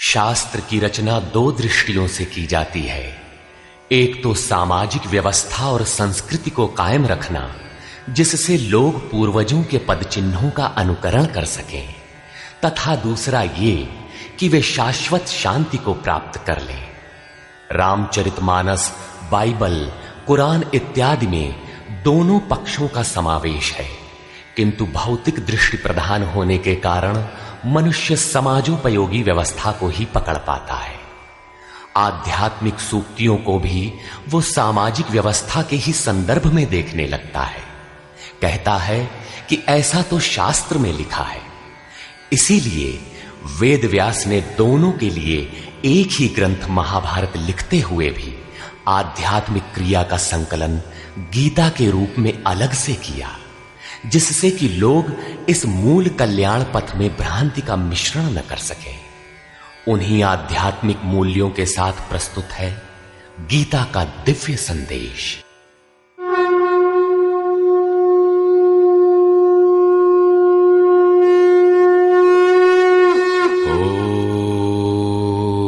शास्त्र की रचना दो दृष्टियों से की जाती है। एक तो सामाजिक व्यवस्था और संस्कृति को कायम रखना, जिससे लोग पूर्वजों के पद चिन्हों का अनुकरण कर सकें, तथा दूसरा ये कि वे शाश्वत शांति को प्राप्त कर लें। रामचरितमानस, बाइबल, कुरान इत्यादि में दोनों पक्षों का समावेश है, किंतु भौतिक दृष्टि प्रधान होने के कारण मनुष्य समाजोपयोगी व्यवस्था को ही पकड़ पाता है। आध्यात्मिक सूक्तियों को भी वो सामाजिक व्यवस्था के ही संदर्भ में देखने लगता है। कहता है कि ऐसा तो शास्त्र में लिखा है। इसीलिए वेद व्यास ने दोनों के लिए एक ही ग्रंथ महाभारत लिखते हुए भी आध्यात्मिक क्रिया का संकलन गीता के रूप में अलग से किया, जिससे कि लोग इस मूल कल्याण पथ में भ्रांति का मिश्रण न कर सके। उन्हीं आध्यात्मिक मूल्यों के साथ प्रस्तुत है गीता का दिव्य संदेश।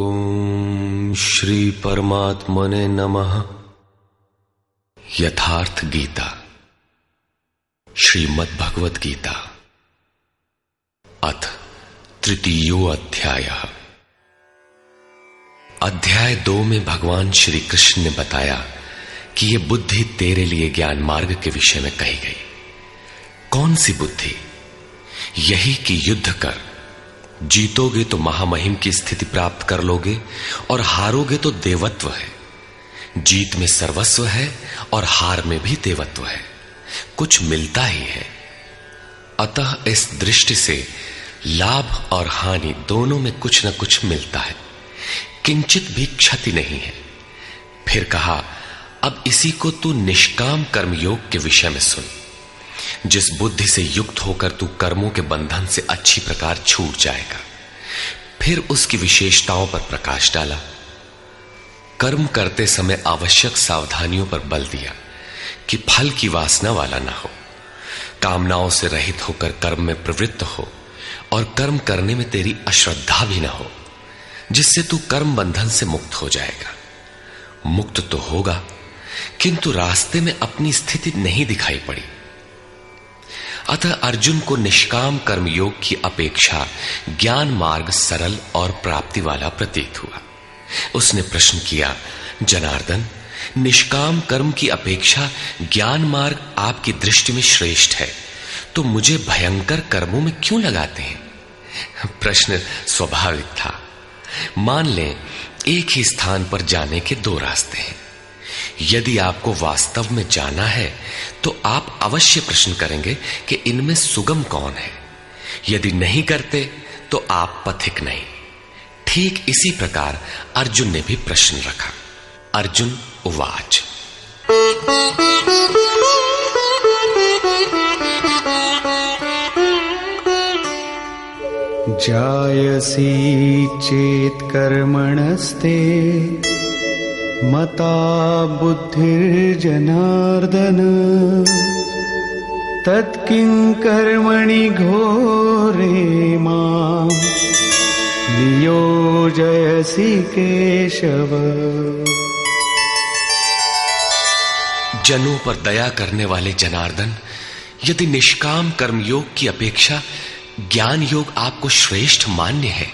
ओम श्री परमात्मने नमः। यथार्थ गीता, श्रीमद् भगवत गीता, अथ तृतीयो अध्यायः। अध्याय 2 में भगवान श्री कृष्ण ने बताया कि यह बुद्धि तेरे लिए ज्ञान मार्ग के विषय में कही गई। कौन सी बुद्धि? यही कि युद्ध कर, जीतोगे तो महामहिम की स्थिति प्राप्त कर लोगे और हारोगे तो देवत्व है। जीत में सर्वस्व है और हार में भी देवत्व है, कुछ मिलता ही है। अतः इस दृष्टि से लाभ और हानि दोनों में कुछ न कुछ मिलता है, किंचित भी क्षति नहीं है। फिर कहा, अब इसी को तू निष्काम कर्मयोग के विषय में सुन। जिस बुद्धि से युक्त होकर तू कर्मों के बंधन से अच्छी प्रकार छूट जाएगा। फिर उसकी विशेषताओं पर प्रकाश डाला। कर्म करते समय आवश्यक सावधानियों पर बल दिया कि फल की वासना वाला ना हो, कामनाओं से रहित होकर कर्म में प्रवृत्त हो और कर्म करने में तेरी अश्रद्धा भी ना हो, जिससे तू कर्म बंधन से मुक्त हो जाएगा। मुक्त तो होगा, किंतु रास्ते में अपनी स्थिति नहीं दिखाई पड़ी। अतः अर्जुन को निष्काम कर्मयोग की अपेक्षा ज्ञान मार्ग सरल और प्राप्ति वाला प्रतीत हुआ। उसने प्रश्न किया, जनार्दन, निष्काम कर्म की अपेक्षा ज्ञान मार्ग आपकी दृष्टि में श्रेष्ठ है, तो मुझे भयंकर कर्मों में क्यों लगाते हैं? प्रश्न स्वाभाविक था। मान लें एक ही स्थान पर जाने के दो रास्ते हैं। यदि आपको वास्तव में जाना है तो आप अवश्य प्रश्न करेंगे कि इनमें सुगम कौन है। यदि नहीं करते तो आप पथिक नहीं। ठीक इसी प्रकार अर्जुन ने भी प्रश्न रखा। अर्जुन उवाच, जायसी चेत कर्मणस्ते मता बुद्धिर्जनार्दन तत्किं कर्मणि घोरे मां नियोजयसि केशव। जनों पर दया करने वाले जनार्दन, यदि निष्काम कर्मयोग की अपेक्षा ज्ञान योग आपको श्रेष्ठ मान्य है,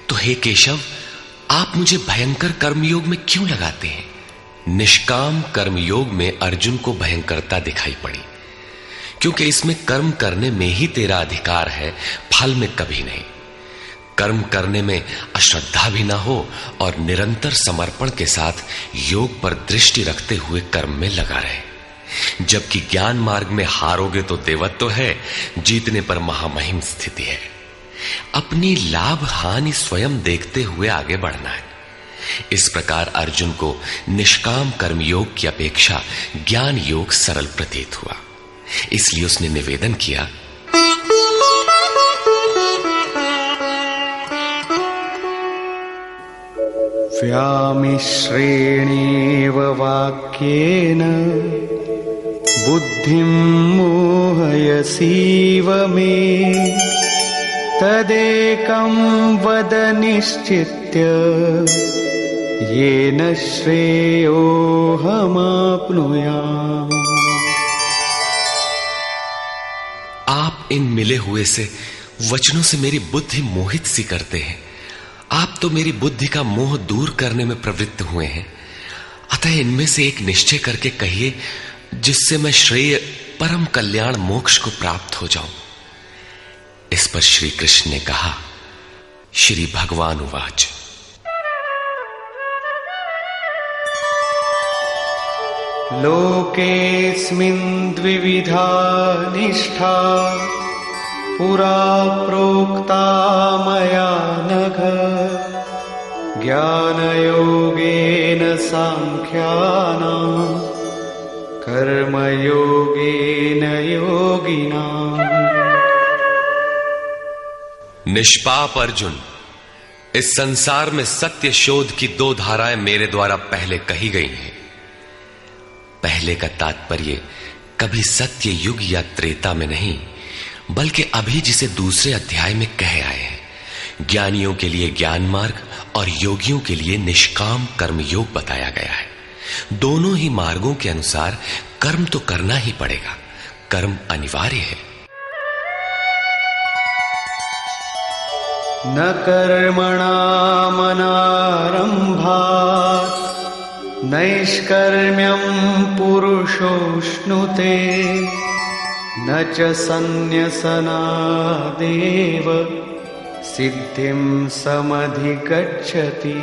तो हे केशव, आप मुझे भयंकर कर्मयोग में क्यों लगाते हैं? निष्काम कर्मयोग में अर्जुन को भयंकरता दिखाई पड़ी, क्योंकि इसमें कर्म करने में ही तेरा अधिकार है, फल में कभी नहीं। कर्म करने में अश्रद्धा भी ना हो और निरंतर समर्पण के साथ योग पर दृष्टि रखते हुए कर्म में लगा रहे। जबकि ज्ञान मार्ग में हारोगे तो देवत्व है, जीतने पर महामहिम स्थिति है। अपनी लाभ हानि स्वयं देखते हुए आगे बढ़ना है। इस प्रकार अर्जुन को निष्काम कर्मयोग की अपेक्षा ज्ञान योग सरल प्रतीत हुआ। इसलिए उसने निवेदन किया, व्यामिश्रेणेव वाक्येन बुद्धिं मोहयसीव मे तदेकं वद निश्चित्य येन श्रेयोऽहमाप्नुयाम्। आप इन मिले हुए से वचनों से मेरी बुद्धि मोहित सी करते हैं। आप तो मेरी बुद्धि का मोह दूर करने में प्रवृत्त हुए हैं। अतः इनमें से एक निश्चय करके कहिए जिससे मैं श्रेय परम कल्याण मोक्ष को प्राप्त हो जाऊं। इस पर श्री कृष्ण ने कहा, श्री भगवान उवाच, लोकेऽस्मिन् द्विविधा निष्ठा पुरा प्रोक्ता मया नघ, ज्ञानयोगेन सांख्यानां कर्मयोगेन योगिनाम्। निष्पाप अर्जुन, इस संसार में सत्य शोध की दो धाराएं मेरे द्वारा पहले कही गई हैं। पहले का तात्पर्य कभी सत्य युग या त्रेता में नहीं, बल्कि अभी जिसे दूसरे अध्याय में कहे आए हैं। ज्ञानियों के लिए ज्ञान मार्ग और योगियों के लिए निष्काम कर्म योग बताया गया है। दोनों ही मार्गों के अनुसार कर्म तो करना ही पड़ेगा, कर्म अनिवार्य है। न कर्मणामनारम्भात् नैष्कर्म्यं पुरुषोऽश्नुते, न च सन्न्यसनादेव सिद्धिं समधिगच्छति।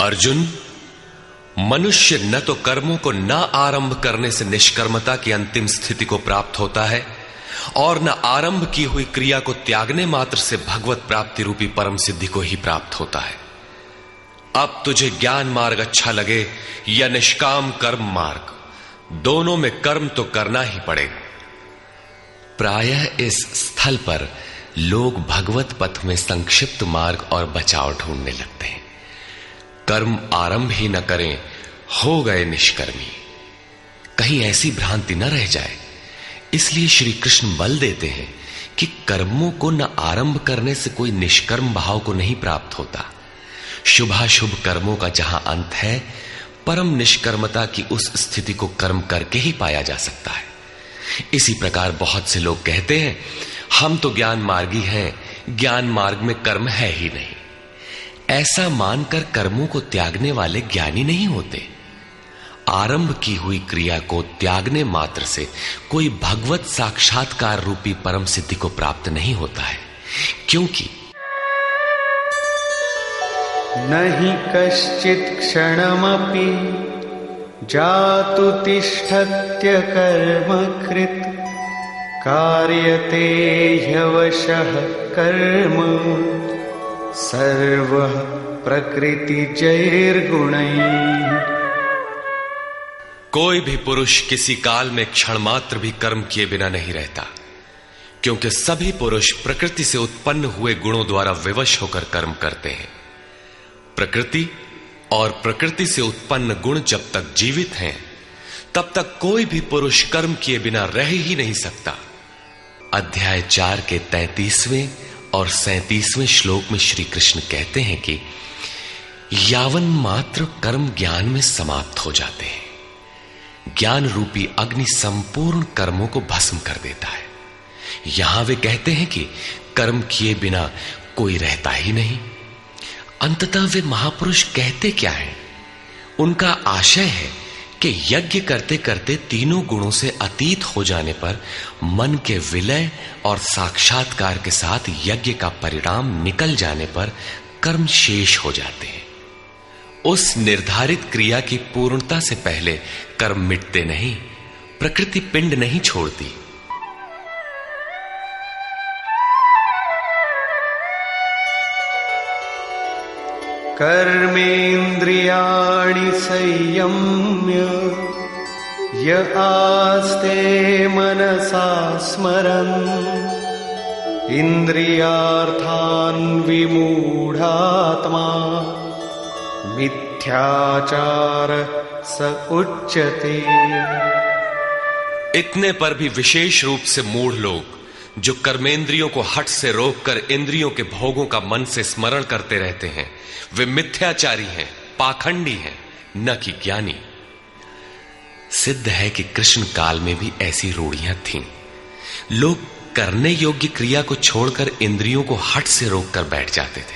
अर्जुन, मनुष्य न तो कर्मों को न आरंभ करने से निष्कर्मता की अंतिम स्थिति को प्राप्त होता है और न आरंभ की हुई क्रिया को त्यागने मात्र से भगवत प्राप्ति रूपी परम सिद्धि को ही प्राप्त होता है। अब तुझे ज्ञान मार्ग अच्छा लगे या निष्काम कर्म मार्ग, दोनों में कर्म तो करना ही पड़ेगा। प्रायः इस स्थल पर लोग भगवत पथ में संक्षिप्त मार्ग और बचाव ढूंढने लगते हैं। कर्म आरंभ ही न करें, हो गए निष्कर्मी। कहीं ऐसी भ्रांति न रह जाए, इसलिए श्री कृष्ण बल देते हैं कि कर्मों को न आरंभ करने से कोई निष्कर्म भाव को नहीं प्राप्त होता। शुभाशुभ कर्मों का जहां अंत है, परम निष्कर्मता की उस स्थिति को कर्म करके ही पाया जा सकता है। इसी प्रकार बहुत से लोग कहते हैं, हम तो ज्ञान मार्गी हैं, ज्ञान मार्ग में कर्म है ही नहीं। ऐसा मानकर कर्मों को त्यागने वाले ज्ञानी नहीं होते। आरंभ की हुई क्रिया को त्यागने मात्र से कोई भगवत साक्षात्कार रूपी परम सिद्धि को प्राप्त नहीं होता है, क्योंकि नहि कश्चित् क्षणमपि जातु तिष्ठत्य कर्मकृत्, कार्यते ह्यवशः कर्म सर्वः प्रकृतिजैर्गुणैः। कोई भी पुरुष किसी काल में क्षण मात्र भी कर्म किए बिना नहीं रहता, क्योंकि सभी पुरुष प्रकृति से उत्पन्न हुए गुणों द्वारा विवश होकर कर्म करते हैं। प्रकृति और प्रकृति से उत्पन्न गुण जब तक जीवित हैं, तब तक कोई भी पुरुष कर्म किए बिना रह ही नहीं सकता। अध्याय 4 के 33वें और 37वें श्लोक में श्री कृष्ण कहते हैं कि यावन मात्र कर्म ज्ञान में समाप्त हो जाते हैं। ज्ञान रूपी अग्नि संपूर्ण कर्मों को भस्म कर देता है। यहां वे कहते हैं कि कर्म किए बिना कोई रहता ही नहीं। अंततः वे महापुरुष कहते क्या हैं? उनका आशय है कि यज्ञ करते करते तीनों गुणों से अतीत हो जाने पर मन के विलय और साक्षात्कार के साथ यज्ञ का परिणाम निकल जाने पर कर्म शेष हो जाते हैं। उस निर्धारित क्रिया की पूर्णता से पहले कर्म मिटते नहीं, प्रकृति पिंड नहीं छोड़ती। कर्मेन्द्रियाणि संयम्य य आस्ते मनसा स्मरन्, इंद्रियार्थान् विमूढ़ात्मा मिथ्याचार स उच्यते। इतने पर भी विशेष रूप से मूढ़ लोग जो कर्मेंद्रियों को हठ से रोककर इंद्रियों के भोगों का मन से स्मरण करते रहते हैं, वे मिथ्याचारी हैं, पाखंडी हैं, न कि ज्ञानी। सिद्ध है कि कृष्ण काल में भी ऐसी रूढ़ियां थीं। लोग करने योग्य क्रिया को छोड़कर इंद्रियों को हठ से रोककर बैठ जाते थे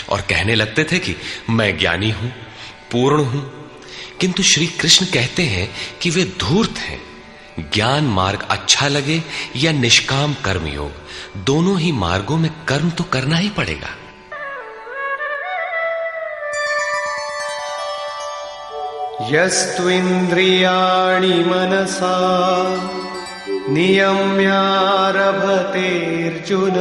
और कहने लगते थे कि मैं ज्ञानी हूं, पूर्ण हूं। किंतु श्री कृष्ण कहते हैं कि वे धूर्त हैं। ज्ञान मार्ग अच्छा लगे या निष्काम कर्म योग, दोनों ही मार्गों में कर्म तो करना ही पड़ेगा। यस्त्विन्द्रियाणि मनसा नियम्यारभतेऽर्जुन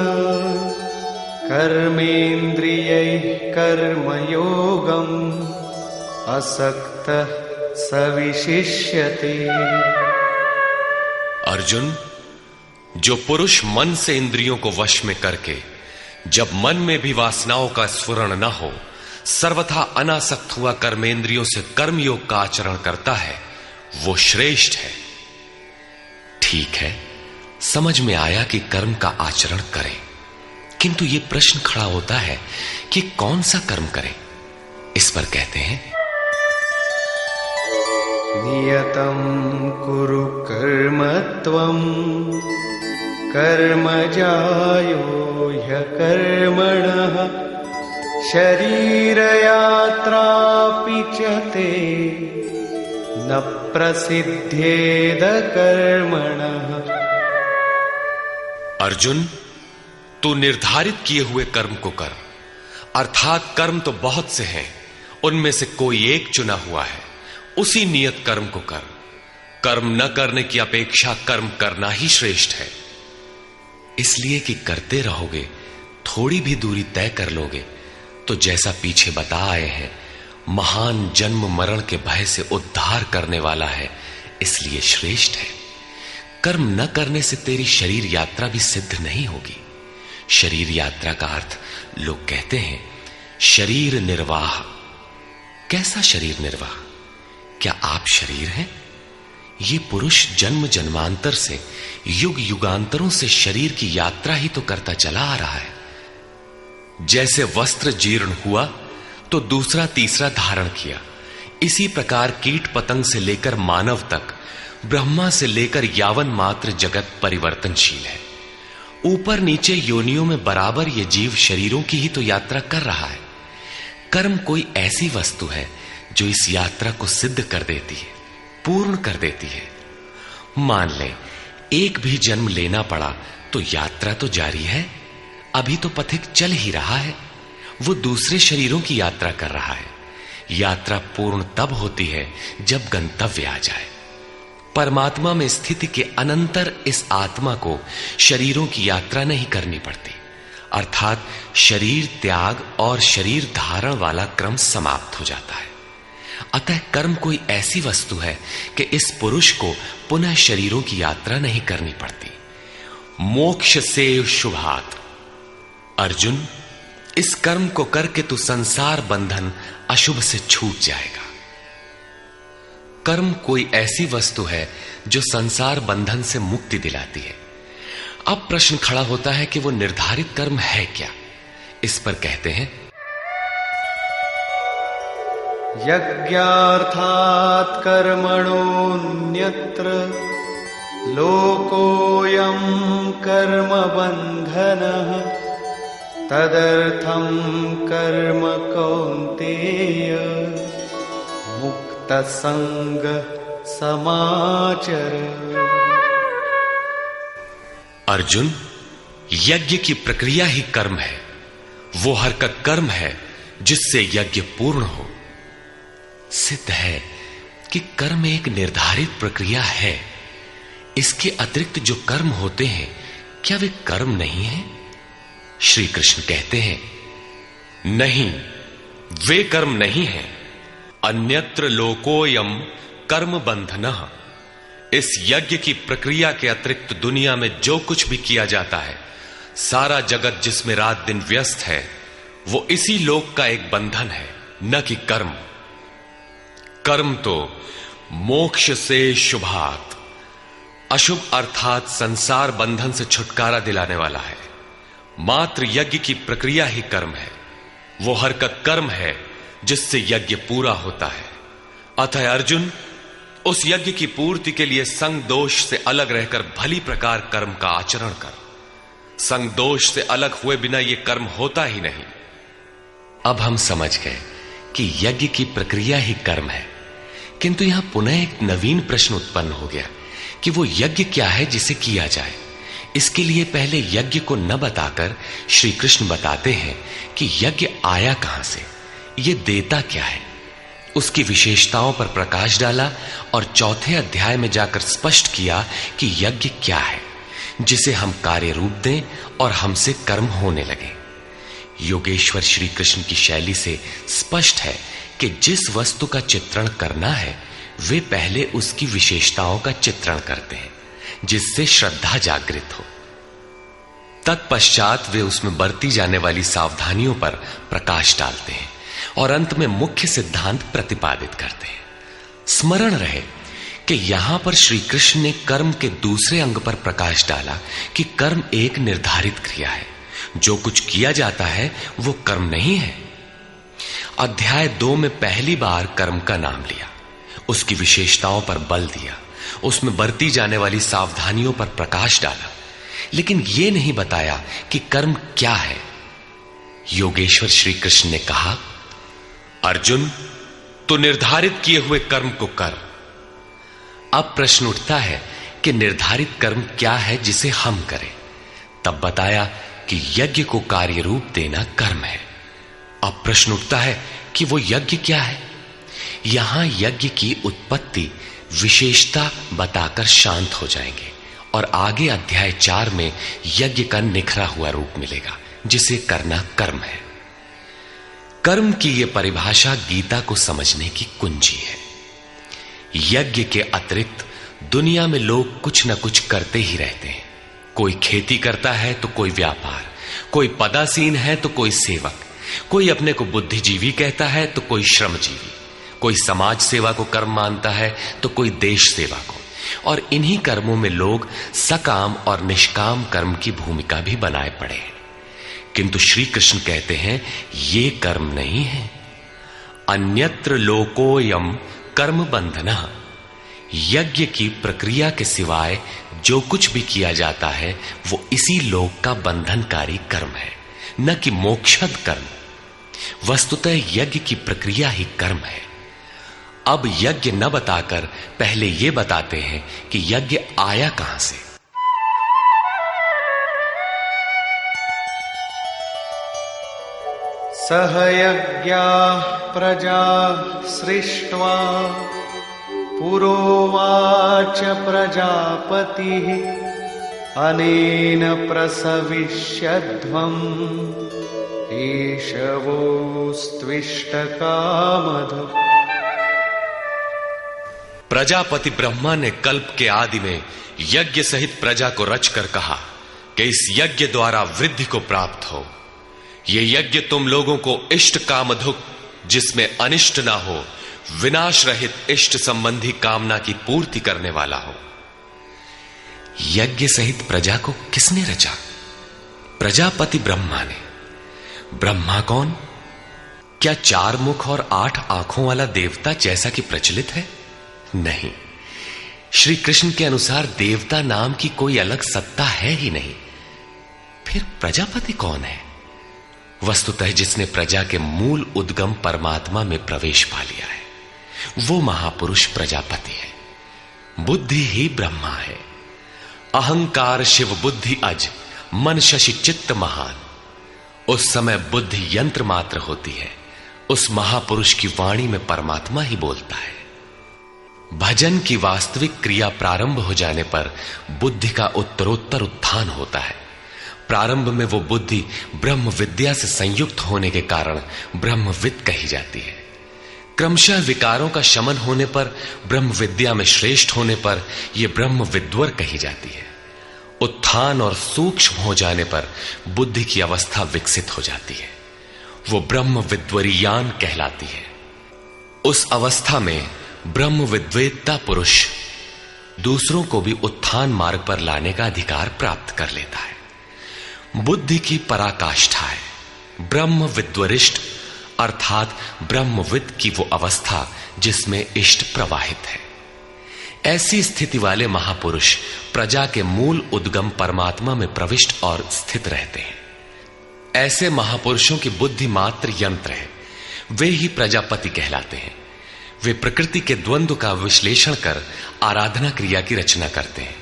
कर्मेन्द्रियैः कर्मयोगम् असक्तः स विशिष्यते। अर्जुन, जो पुरुष मन से इंद्रियों को वश में करके जब मन में भी वासनाओं का स्फुरण न हो सर्वथा अनासक्त हुआ कर्मेंद्रियों से कर्मयोग का आचरण करता है, वो श्रेष्ठ है। ठीक है, समझ में आया कि कर्म का आचरण करें, किंतु ये प्रश्न खड़ा होता है कि कौन सा कर्म करें। इस पर कहते हैं, नियतं कुरु कर्म त्वं कर्मजायो ह्यकर्मणः शरीरयात्रापि च ते न प्रसिद्धेद कर्मणः। अर्जुन, तू निर्धारित किए हुए कर्म को कर, अर्थात कर्म तो बहुत से हैं, उनमें से कोई एक चुना हुआ है, उसी नियत कर्म को कर। कर्म न करने की अपेक्षा कर्म करना ही श्रेष्ठ है। इसलिए कि करते रहोगे, थोड़ी भी दूरी तय कर लोगे तो जैसा पीछे बता आए हैं, महान जन्म मरण के भय से उद्धार करने वाला है, इसलिए श्रेष्ठ है। कर्म न करने से तेरी शरीर यात्रा भी सिद्ध नहीं होगी। शरीर यात्रा का अर्थ लोग कहते हैं शरीर निर्वाह। कैसा शरीर निर्वाह? क्या आप शरीर हैं? ये पुरुष जन्म जन्मांतर से, युग युगांतरों से शरीर की यात्रा ही तो करता चला आ रहा है। जैसे वस्त्र जीर्ण हुआ तो दूसरा तीसरा धारण किया, इसी प्रकार कीट पतंग से लेकर मानव तक, ब्रह्मा से लेकर यावन मात्र जगत परिवर्तनशील है। ऊपर नीचे योनियों में बराबर ये जीव शरीरों की ही तो यात्रा कर रहा है। कर्म कोई ऐसी वस्तु है जो इस यात्रा को सिद्ध कर देती है, पूर्ण कर देती है। मान ले एक भी जन्म लेना पड़ा तो यात्रा तो जारी है, अभी तो पथिक चल ही रहा है, वो दूसरे शरीरों की यात्रा कर रहा है। यात्रा पूर्ण तब होती है जब गंतव्य आ जाए। परमात्मा में स्थिति के अनंतर इस आत्मा को शरीरों की यात्रा नहीं करनी पड़ती, अर्थात शरीर त्याग और शरीर धारण वाला क्रम समाप्त हो जाता है। अतः कर्म कोई ऐसी वस्तु है कि इस पुरुष को पुनः शरीरों की यात्रा नहीं करनी पड़ती। मोक्ष से शुभात। अर्जुन, इस कर्म को करके तू संसार बंधन अशुभ से छूट जाएगा। कर्म कोई ऐसी वस्तु है जो संसार बंधन से मुक्ति दिलाती है। अब प्रश्न खड़ा होता है कि वो निर्धारित कर्म है क्या। इस पर कहते हैं, यज्ञार्थात् कर्मणोऽन्यत्र लोकोऽयं कर्म बन्धनः तदर्थं कर्म कौन्तेय मुक्तसंग समाचर। अर्जुन, यज्ञ की प्रक्रिया ही कर्म है। वो हरकत कर्म है जिससे यज्ञ पूर्ण हो। सिद्ध है कि कर्म एक निर्धारित प्रक्रिया है। इसके अतिरिक्त जो कर्म होते हैं, क्या वे कर्म नहीं है? श्री कृष्ण कहते हैं, नहीं, वे कर्म नहीं है। अन्यत्र लोकोयम कर्म बंधनः। इस यज्ञ की प्रक्रिया के अतिरिक्त दुनिया में जो कुछ भी किया जाता है, सारा जगत जिसमें रात दिन व्यस्त है, वो इसी लोक का एक बंधन है, न कि कर्म। कर्म तो मोक्ष से शुभात, अशुभ अर्थात संसार बंधन से छुटकारा दिलाने वाला है। मात्र यज्ञ की प्रक्रिया ही कर्म है। वो हरकत कर्म है जिससे यज्ञ पूरा होता है। अतः अर्जुन, उस यज्ञ की पूर्ति के लिए संग दोष से अलग रहकर भली प्रकार कर्म का आचरण कर। संग दोष से अलग हुए बिना यह कर्म होता ही नहीं। अब हम समझ गए कि यज्ञ की प्रक्रिया ही कर्म है, किंतु यहां पुनः एक नवीन प्रश्न उत्पन्न हो गया कि वो यज्ञ क्या है जिसे किया जाए। इसके लिए पहले यज्ञ को न बताकर श्री कृष्ण बताते हैं कि यज्ञ आया कहां से, ये देता क्या है। उसकी विशेषताओं पर प्रकाश डाला और चौथे अध्याय में जाकर स्पष्ट किया कि यज्ञ क्या है जिसे हम कार्य रूप दें और हमसे कर्म होने लगे। योगेश्वर श्री कृष्ण की शैली से स्पष्ट है कि जिस वस्तु का चित्रण करना है वे पहले उसकी विशेषताओं का चित्रण करते हैं जिससे श्रद्धा जागृत हो। तत्पश्चात वे उसमें बरती जाने वाली सावधानियों पर प्रकाश डालते हैं और अंत में मुख्य सिद्धांत प्रतिपादित करते हैं। स्मरण रहे कि यहां पर श्री कृष्ण ने कर्म के दूसरे अंग पर प्रकाश डाला कि कर्म एक निर्धारित क्रिया है। जो कुछ किया जाता है वो कर्म नहीं है। अध्याय 2 में पहली बार कर्म का नाम लिया, उसकी विशेषताओं पर बल दिया, उसमें बरती जाने वाली सावधानियों पर प्रकाश डाला, लेकिन यह नहीं बताया कि कर्म क्या है। योगेश्वर श्री कृष्ण ने कहा, अर्जुन, तो निर्धारित किए हुए कर्म को कर। अब प्रश्न उठता है कि निर्धारित कर्म क्या है जिसे हम करें। तब बताया कि यज्ञ को कार्य रूप देना कर्म है। अब प्रश्न उठता है कि वो यज्ञ क्या है। यहां यज्ञ की उत्पत्ति विशेषता बताकर शांत हो जाएंगे और आगे अध्याय 4 में यज्ञ का निखरा हुआ रूप मिलेगा जिसे करना कर्म है। कर्म की यह परिभाषा गीता को समझने की कुंजी है। यज्ञ के अतिरिक्त दुनिया में लोग कुछ न कुछ करते ही रहते हैं। कोई खेती करता है तो कोई व्यापार, कोई पदासीन है तो कोई सेवक, कोई अपने को बुद्धिजीवी कहता है तो कोई श्रमजीवी, कोई समाज सेवा को कर्म मानता है तो कोई देश सेवा को। और इन्हीं कर्मों में लोग सकाम और निष्काम कर्म की भूमिका भी बनाए पड़े हैं। किंतु श्री कृष्ण कहते हैं ये कर्म नहीं है। अन्यत्र लोकोयम कर्म बंधनः। यज्ञ की प्रक्रिया के सिवाय जो कुछ भी किया जाता है वो इसी लोक का बंधनकारी कर्म है, न कि मोक्षद कर्म। वस्तुतः यज्ञ की प्रक्रिया ही कर्म है। अब यज्ञ न बताकर पहले यह बताते हैं कि यज्ञ आया कहां से। सह यज्ञाः प्रजा सृष्ट्वा पुरोवाच प्रजापतिः अनेन प्रसविष्यध्वम् ईशवोस्त्विष्टकामधुक्। प्रजापति ब्रह्मा ने कल्प के आदि में यज्ञ सहित प्रजा को रचकर कहा कि इस यज्ञ द्वारा वृद्धि को प्राप्त हो। ये यज्ञ तुम लोगों को इष्ट कामधुक, जिसमें अनिष्ट ना हो, विनाश रहित इष्ट संबंधी कामना की पूर्ति करने वाला हो। यज्ञ सहित प्रजा को किसने रचा? प्रजापति ब्रह्मा ने। ब्रह्मा कौन? क्या 4 मुख और 8 आंखों वाला देवता जैसा कि प्रचलित है? नहीं। श्री कृष्ण के अनुसार देवता नाम की कोई अलग सत्ता है ही नहीं। फिर प्रजापति कौन है? वस्तुतः जिसने प्रजा के मूल उद्गम परमात्मा में प्रवेश पा लिया है वो महापुरुष प्रजापति है। बुद्धि ही ब्रह्मा है। अहंकार शिव बुद्धि अज, मन शशि चित्त महान। उस समय बुद्धि यंत्र मात्र होती है। उस महापुरुष की वाणी में परमात्मा ही बोलता है। भजन की वास्तविक क्रिया प्रारंभ हो जाने पर बुद्धि का उत्तरोत्तर उत्थान होता है। प्रारंभ में वो बुद्धि ब्रह्म विद्या से संयुक्त होने के कारण ब्रह्मविद कही जाती है। क्रमशः विकारों का शमन होने पर, ब्रह्म विद्या में श्रेष्ठ होने पर यह ब्रह्म विद्वर कही जाती है। उत्थान और सूक्ष्म हो जाने पर बुद्धि की अवस्था विकसित हो जाती है। वो ब्रह्म विद्वरीयान कहलाती है। उस अवस्था में ब्रह्म विद्वेत्ता पुरुष दूसरों को भी उत्थान मार्ग पर लाने का अधिकार प्राप्त कर लेता है। बुद्धि की पराकाष्ठा है ब्रह्म विद्वरिष्ट, अर्थात ब्रह्मविद की वो अवस्था जिसमें इष्ट प्रवाहित है। ऐसी स्थिति वाले महापुरुष प्रजा के मूल उद्गम परमात्मा में प्रविष्ट और स्थित रहते हैं। ऐसे महापुरुषों की बुद्धि मात्र यंत्र है, वे ही प्रजापति कहलाते हैं। वे प्रकृति के द्वंद्व का विश्लेषण कर आराधना क्रिया की रचना करते हैं।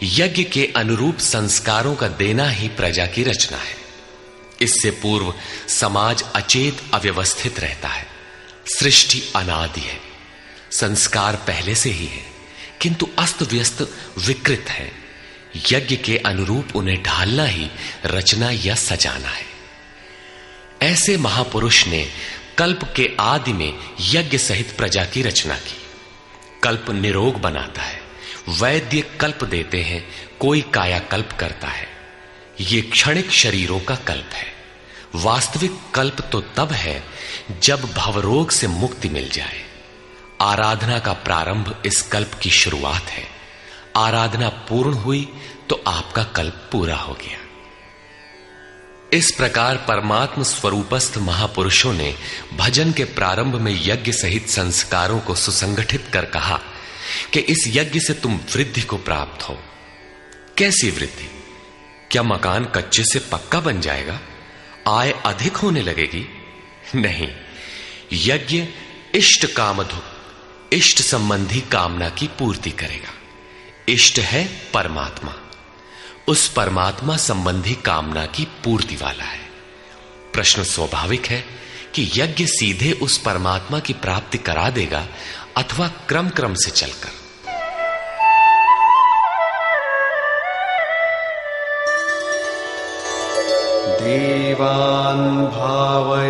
यज्ञ के अनुरूप संस्कारों का देना ही प्रजा की रचना है। इससे पूर्व समाज अचेत अव्यवस्थित रहता है। सृष्टि अनादि है, संस्कार पहले से ही है, किंतु अस्त व्यस्त विकृत है। यज्ञ के अनुरूप उन्हें ढालना ही रचना या सजाना है। ऐसे महापुरुष ने कल्प के आदि में यज्ञ सहित प्रजा की रचना की। कल्प निरोग बनाता है, वैद्य कल्प देते हैं, कोई कायाकल्प करता है। ये क्षणिक शरीरों का कल्प है। वास्तविक कल्प तो तब है जब भवरोग से मुक्ति मिल जाए। आराधना का प्रारंभ इस कल्प की शुरुआत है। आराधना पूर्ण हुई तो आपका कल्प पूरा हो गया। इस प्रकार परमात्म स्वरूपस्थ महापुरुषों ने भजन के प्रारंभ में यज्ञ सहित संस्कारों को सुसंगठित कर कहा कि इस यज्ञ से तुम वृद्धि को प्राप्त हो। कैसी वृद्धि? क्या मकान कच्चे से पक्का बन जाएगा? आय अधिक होने लगेगी? नहीं, यज्ञ इष्ट कामधुक, इष्ट संबंधी कामना की पूर्ति करेगा। इष्ट है परमात्मा, उस परमात्मा संबंधी कामना की पूर्ति वाला है। प्रश्न स्वाभाविक है कि यज्ञ सीधे उस परमात्मा की प्राप्ति करा देगा अथवा क्रम क्रम से चलकर। देवान् भावयतानेन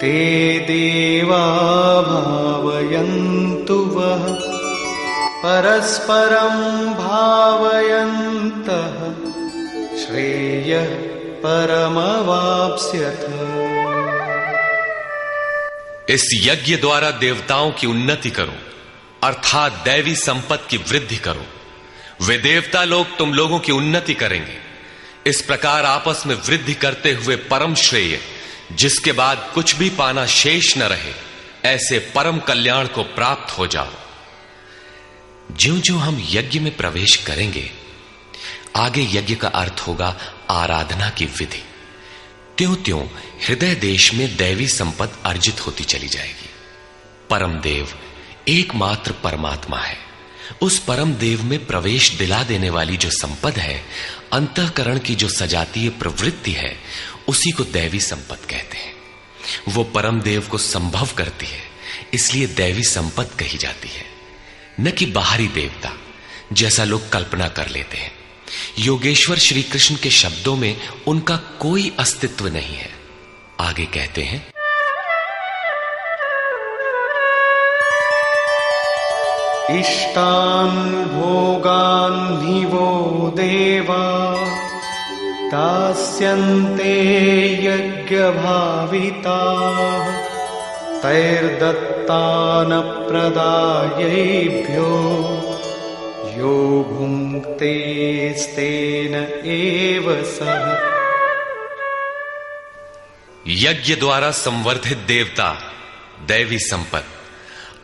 ते देवा भावयन्तु वः परस्परं भावयन्तः श्रेयः परमवाप्स्यथ। इस यज्ञ द्वारा देवताओं की उन्नति करो, अर्थात दैवी संपत्ति की वृद्धि करो। वे देवता लोग तुम लोगों की उन्नति करेंगे। इस प्रकार आपस में वृद्धि करते हुए परम श्रेय, जिसके बाद कुछ भी पाना शेष न रहे, ऐसे परम कल्याण को प्राप्त हो जाओ। ज्यों ज्यों हम यज्ञ में प्रवेश करेंगे, आगे यज्ञ का अर्थ होगा आराधना की विधि। त्यों त्यों हृदय देश में दैवी संपत्ति अर्जित होती चली जाएगी। परम देव एकमात्र परमात्मा है। उस परम देव में प्रवेश दिला देने वाली जो संपद है, अंतःकरण की जो सजातीय प्रवृत्ति है, उसी को दैवी संपत्ति कहते हैं। वो परम देव को संभव करती है, इसलिए दैवी संपत्ति कही जाती है, न कि बाहरी देवता जैसा लोग कल्पना कर लेते हैं। योगेश्वर श्री कृष्ण के शब्दों में उनका कोई अस्तित्व नहीं है। आगे कहते हैं, इष्टान् भोगान् हि वो देवा दास्यन्ते यज्ञभाविताः तैर्दत्तान् प्रदायैभ्यो यो भुङ्क्तेस्तेन एव सः। यज्ञ द्वारा संवर्धित देवता दैवी संपत्ति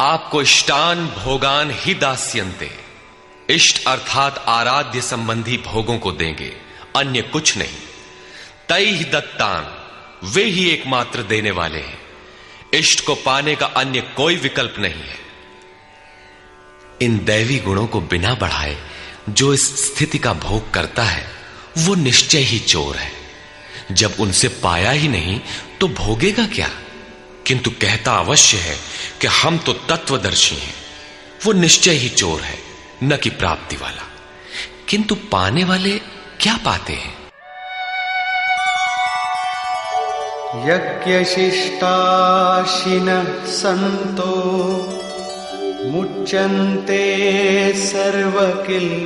आपको इष्टान भोगान ही दास्यन्ते, इष्ट अर्थात आराध्य संबंधी भोगों को देंगे, अन्य कुछ नहीं। तैहि दत्तान, वे ही एकमात्र देने वाले हैं। इष्ट को पाने का अन्य कोई विकल्प नहीं है। इन दैवी गुणों को बिना बढ़ाए जो इस स्थिति का भोग करता है, वो निश्चय ही चोर है। जब उनसे पाया ही नहीं तो भोगेगा क्या? किंतु कहता अवश्य है कि हम तो तत्वदर्शी हैं। वो निश्चय ही चोर है, न कि प्राप्ति वाला। किंतु पाने वाले क्या पाते हैं? यज्ञशिष्टाशिनः सन्तो मुच्यन्ते सर्वकिल्बिषैः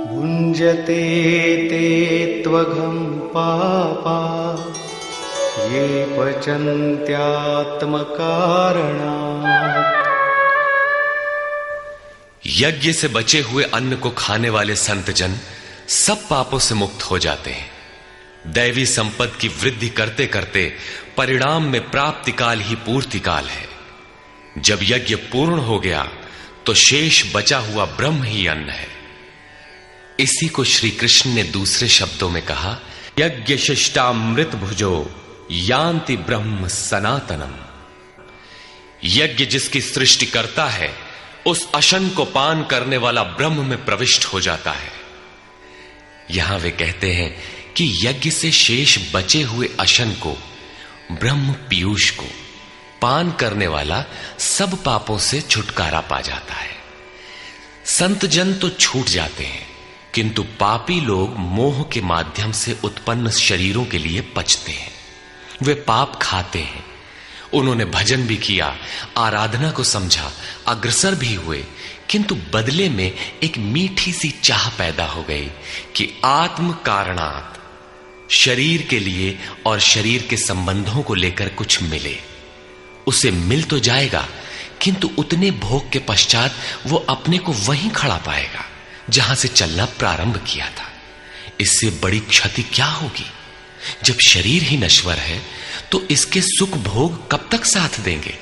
भुञ्जते ते त्वघं पापा ये पचन्त्यात्मकारणात्। यज्ञ से बचे हुए अन्न को खाने वाले संतजन सब पापों से मुक्त हो जाते हैं। दैवी संपत्ति की वृद्धि करते करते परिणाम में प्राप्ति काल ही पूर्ति काल है। जब यज्ञ पूर्ण हो गया तो शेष बचा हुआ ब्रह्म ही अन्न है। इसी को श्री कृष्ण ने दूसरे शब्दों में कहा, यज्ञ शिष्टामृत भुजो यान्ति ब्रह्म सनातनम। यज्ञ जिसकी सृष्टि करता है उस अशन को पान करने वाला ब्रह्म में प्रविष्ट हो जाता है। यहां वे कहते हैं कि यज्ञ से शेष बचे हुए अशन को, ब्रह्म पीयूष को पान करने वाला सब पापों से छुटकारा पा जाता है। संत जन तो छूट जाते हैं, किंतु पापी लोग मोह के माध्यम से उत्पन्न शरीरों के लिए पचते हैं। वे पाप खाते हैं। उन्होंने भजन भी किया, आराधना को समझा, अग्रसर भी हुए, किंतु बदले में एक मीठी सी चाह पैदा हो गई कि आत्म कारणात् शरीर के लिए और शरीर के संबंधों को लेकर कुछ मिले। उसे मिल तो जाएगा, किंतु उतने भोग के पश्चात वो अपने को वहीं खड़ा पाएगा जहां से चलना प्रारंभ किया था। इससे बड़ी क्षति क्या होगी? जब शरीर ही नश्वर है तो इसके सुख भोग कब तक साथ देंगे?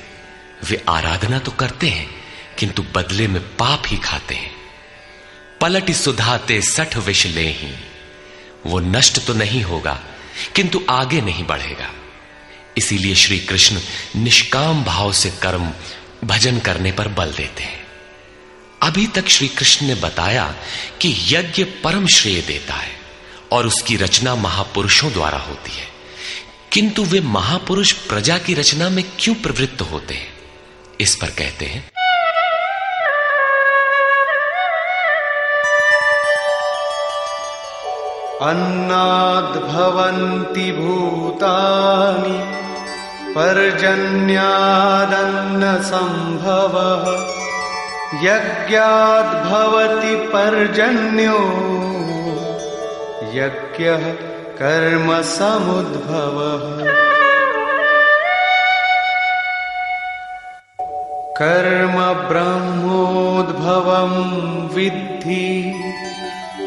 वे आराधना तो करते हैं, किंतु बदले में पाप ही खाते हैं। पलट सुधाते सठ विष लेहि, वो नष्ट तो नहीं होगा, किंतु आगे नहीं बढ़ेगा। इसीलिए श्री कृष्ण निष्काम भाव से कर्म भजन करने पर बल देते हैं। अभी तक श्री कृष्ण ने बताया कि यज्ञ परम श्रेय देता है और उसकी रचना महापुरुषों द्वारा होती है, किंतु वे महापुरुष प्रजा की रचना में क्यों प्रवृत्त होते हैं? इस पर कहते हैं, अन्नाद् भवन्ति भूतानि पर्जन्यादन्न संभवः यज्ञाद् भवति पर्जन्यो यज्ञः कर्म समुद्भवः। कर्म ब्रह्मोद्भवं विद्धि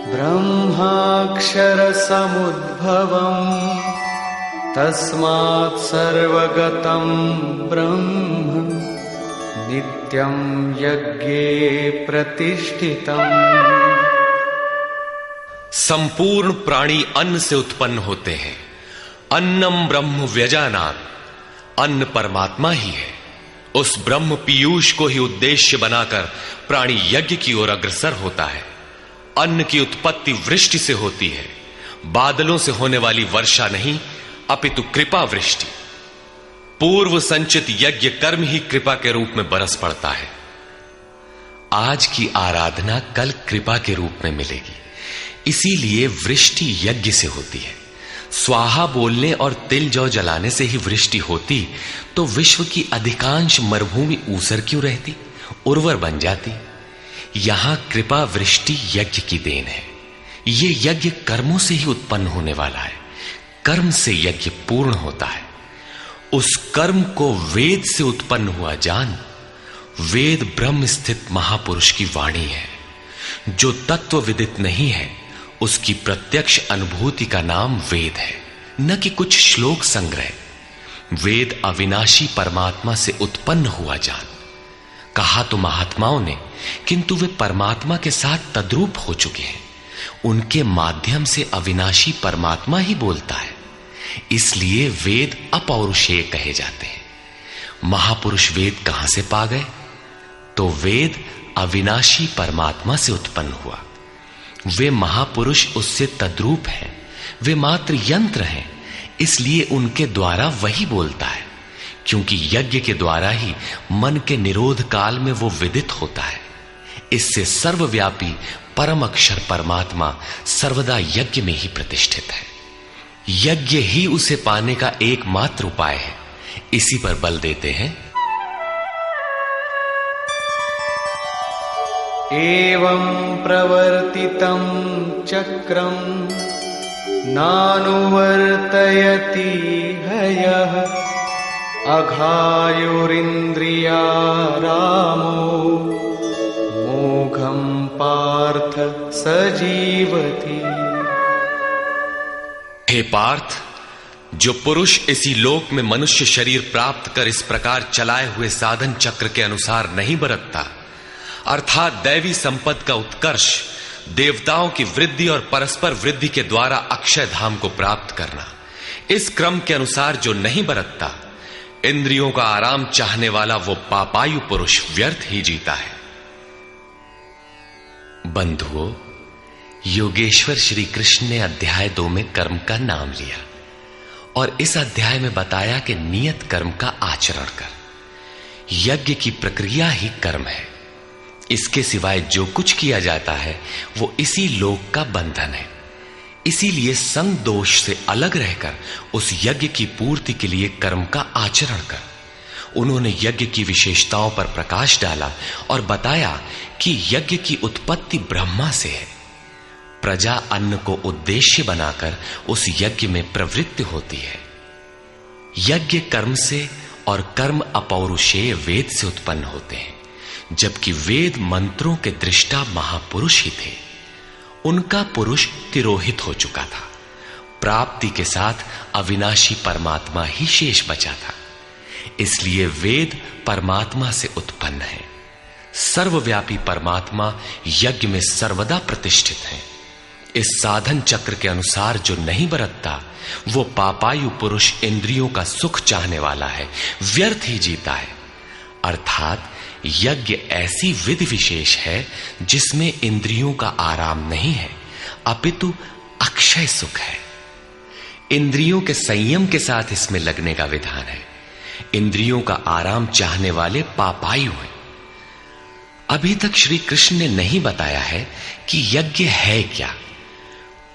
ब्रह्माक्षर समुद्भवम् तस्मात् सर्वगतं ब्रह्म नित्यं यज्ञे प्रतिष्ठितम्। संपूर्ण प्राणी अन्न से उत्पन्न होते हैं। अन्नम ब्रह्म व्यजानात्, अन्न परमात्मा ही है। उस ब्रह्म पीयूष को ही उद्देश्य बनाकर प्राणी यज्ञ की ओर अग्रसर होता है। अन्न की उत्पत्ति वृष्टि से होती है, बादलों से होने वाली वर्षा नहीं, अपितु कृपा वृष्टि। पूर्व संचित यज्ञ कर्म ही कृपा के रूप में बरस पड़ता है। आज की आराधना कल कृपा के रूप में मिलेगी। इसीलिए वृष्टि यज्ञ से होती है। स्वाहा बोलने और तिल जौ जलाने से ही वृष्टि होती तो विश्व की अधिकांश मरुभूमि ऊसर क्यों रहती, उर्वर बन जाती। यहां कृपा वृष्टि यज्ञ की देन है। ये यज्ञ कर्मों से ही उत्पन्न होने वाला है। कर्म से यज्ञ पूर्ण होता है। उस कर्म को वेद से उत्पन्न हुआ जान। वेद ब्रह्म स्थित महापुरुष की वाणी है। जो तत्व विदित नहीं है उसकी प्रत्यक्ष अनुभूति का नाम वेद है, न कि कुछ श्लोक संग्रह। वेद अविनाशी परमात्मा से उत्पन्न हुआ जान। कहा तो महात्माओं ने, किंतु वे परमात्मा के साथ तद्रूप हो चुके हैं। उनके माध्यम से अविनाशी परमात्मा ही बोलता है। इसलिए वेद अपौरुषेय कहे जाते हैं। महापुरुष वेद कहां से पा गए? तो वेद अविनाशी परमात्मा से उत्पन्न हुआ। वे महापुरुष उससे तद्रूप हैं। वे मात्र यंत्र हैं, इसलिए उनके द्वारा वही बोलता है। क्योंकि यज्ञ के द्वारा ही मन के निरोध काल में वो विदित होता है। इससे सर्वव्यापी परम अक्षर परमात्मा सर्वदा यज्ञ में ही प्रतिष्ठित है। यज्ञ ही उसे पाने का एकमात्र उपाय है। इसी पर बल देते हैं, एवं प्रवर्तितं चक्रं नानुवर्तयति हयः अघायुरिन्द्रियारामो मोघं पार्थ स जीवति। हे पार्थ, जो पुरुष इसी लोक में मनुष्य शरीर प्राप्त कर इस प्रकार चलाए हुए साधन चक्र के अनुसार नहीं बरतता, अर्थात दैवी संपत्ति का उत्कर्ष, देवताओं की वृद्धि और परस्पर वृद्धि के द्वारा अक्षय धाम को प्राप्त करना, इस क्रम के अनुसार जो नहीं बरतता, इंद्रियों का आराम चाहने वाला वो पापायु पुरुष व्यर्थ ही जीता है। बंधुओं, योगेश्वर श्री कृष्ण ने अध्याय 2 में कर्म का नाम लिया और इस अध्याय में बताया कि नियत कर्म का आचरण कर। यज्ञ की प्रक्रिया ही कर्म है। इसके सिवाय जो कुछ किया जाता है वो इसी लोक का बंधन है। इसीलिए संग दोष से अलग रहकर उस यज्ञ की पूर्ति के लिए कर्म का आचरण कर। उन्होंने यज्ञ की विशेषताओं पर प्रकाश डाला और बताया कि यज्ञ की उत्पत्ति ब्रह्मा से है। प्रजा अन्न को उद्देश्य बनाकर उस यज्ञ में प्रवृत्त होती है। यज्ञ कर्म से और कर्म अपौरुषेय वेद से उत्पन्न होते हैं, जबकि वेद मंत्रों के दृष्टा महापुरुष ही थे। उनका पुरुष तिरोहित हो चुका था। प्राप्ति के साथ अविनाशी परमात्मा ही शेष बचा था। इसलिए वेद परमात्मा से उत्पन्न है। सर्वव्यापी परमात्मा यज्ञ में सर्वदा प्रतिष्ठित है। इस साधन चक्र के अनुसार जो नहीं बरतता, वो पापायु पुरुष इंद्रियों का सुख चाहने वाला है, व्यर्थ ही जीता है। अर्थात यज्ञ ऐसी विधि विशेष है जिसमें इंद्रियों का आराम नहीं है, अपितु अक्षय सुख है। इंद्रियों के संयम के साथ इसमें लगने का विधान है। इंद्रियों का आराम चाहने वाले पापायु हैं। अभी तक श्री कृष्ण ने नहीं बताया है कि यज्ञ है क्या,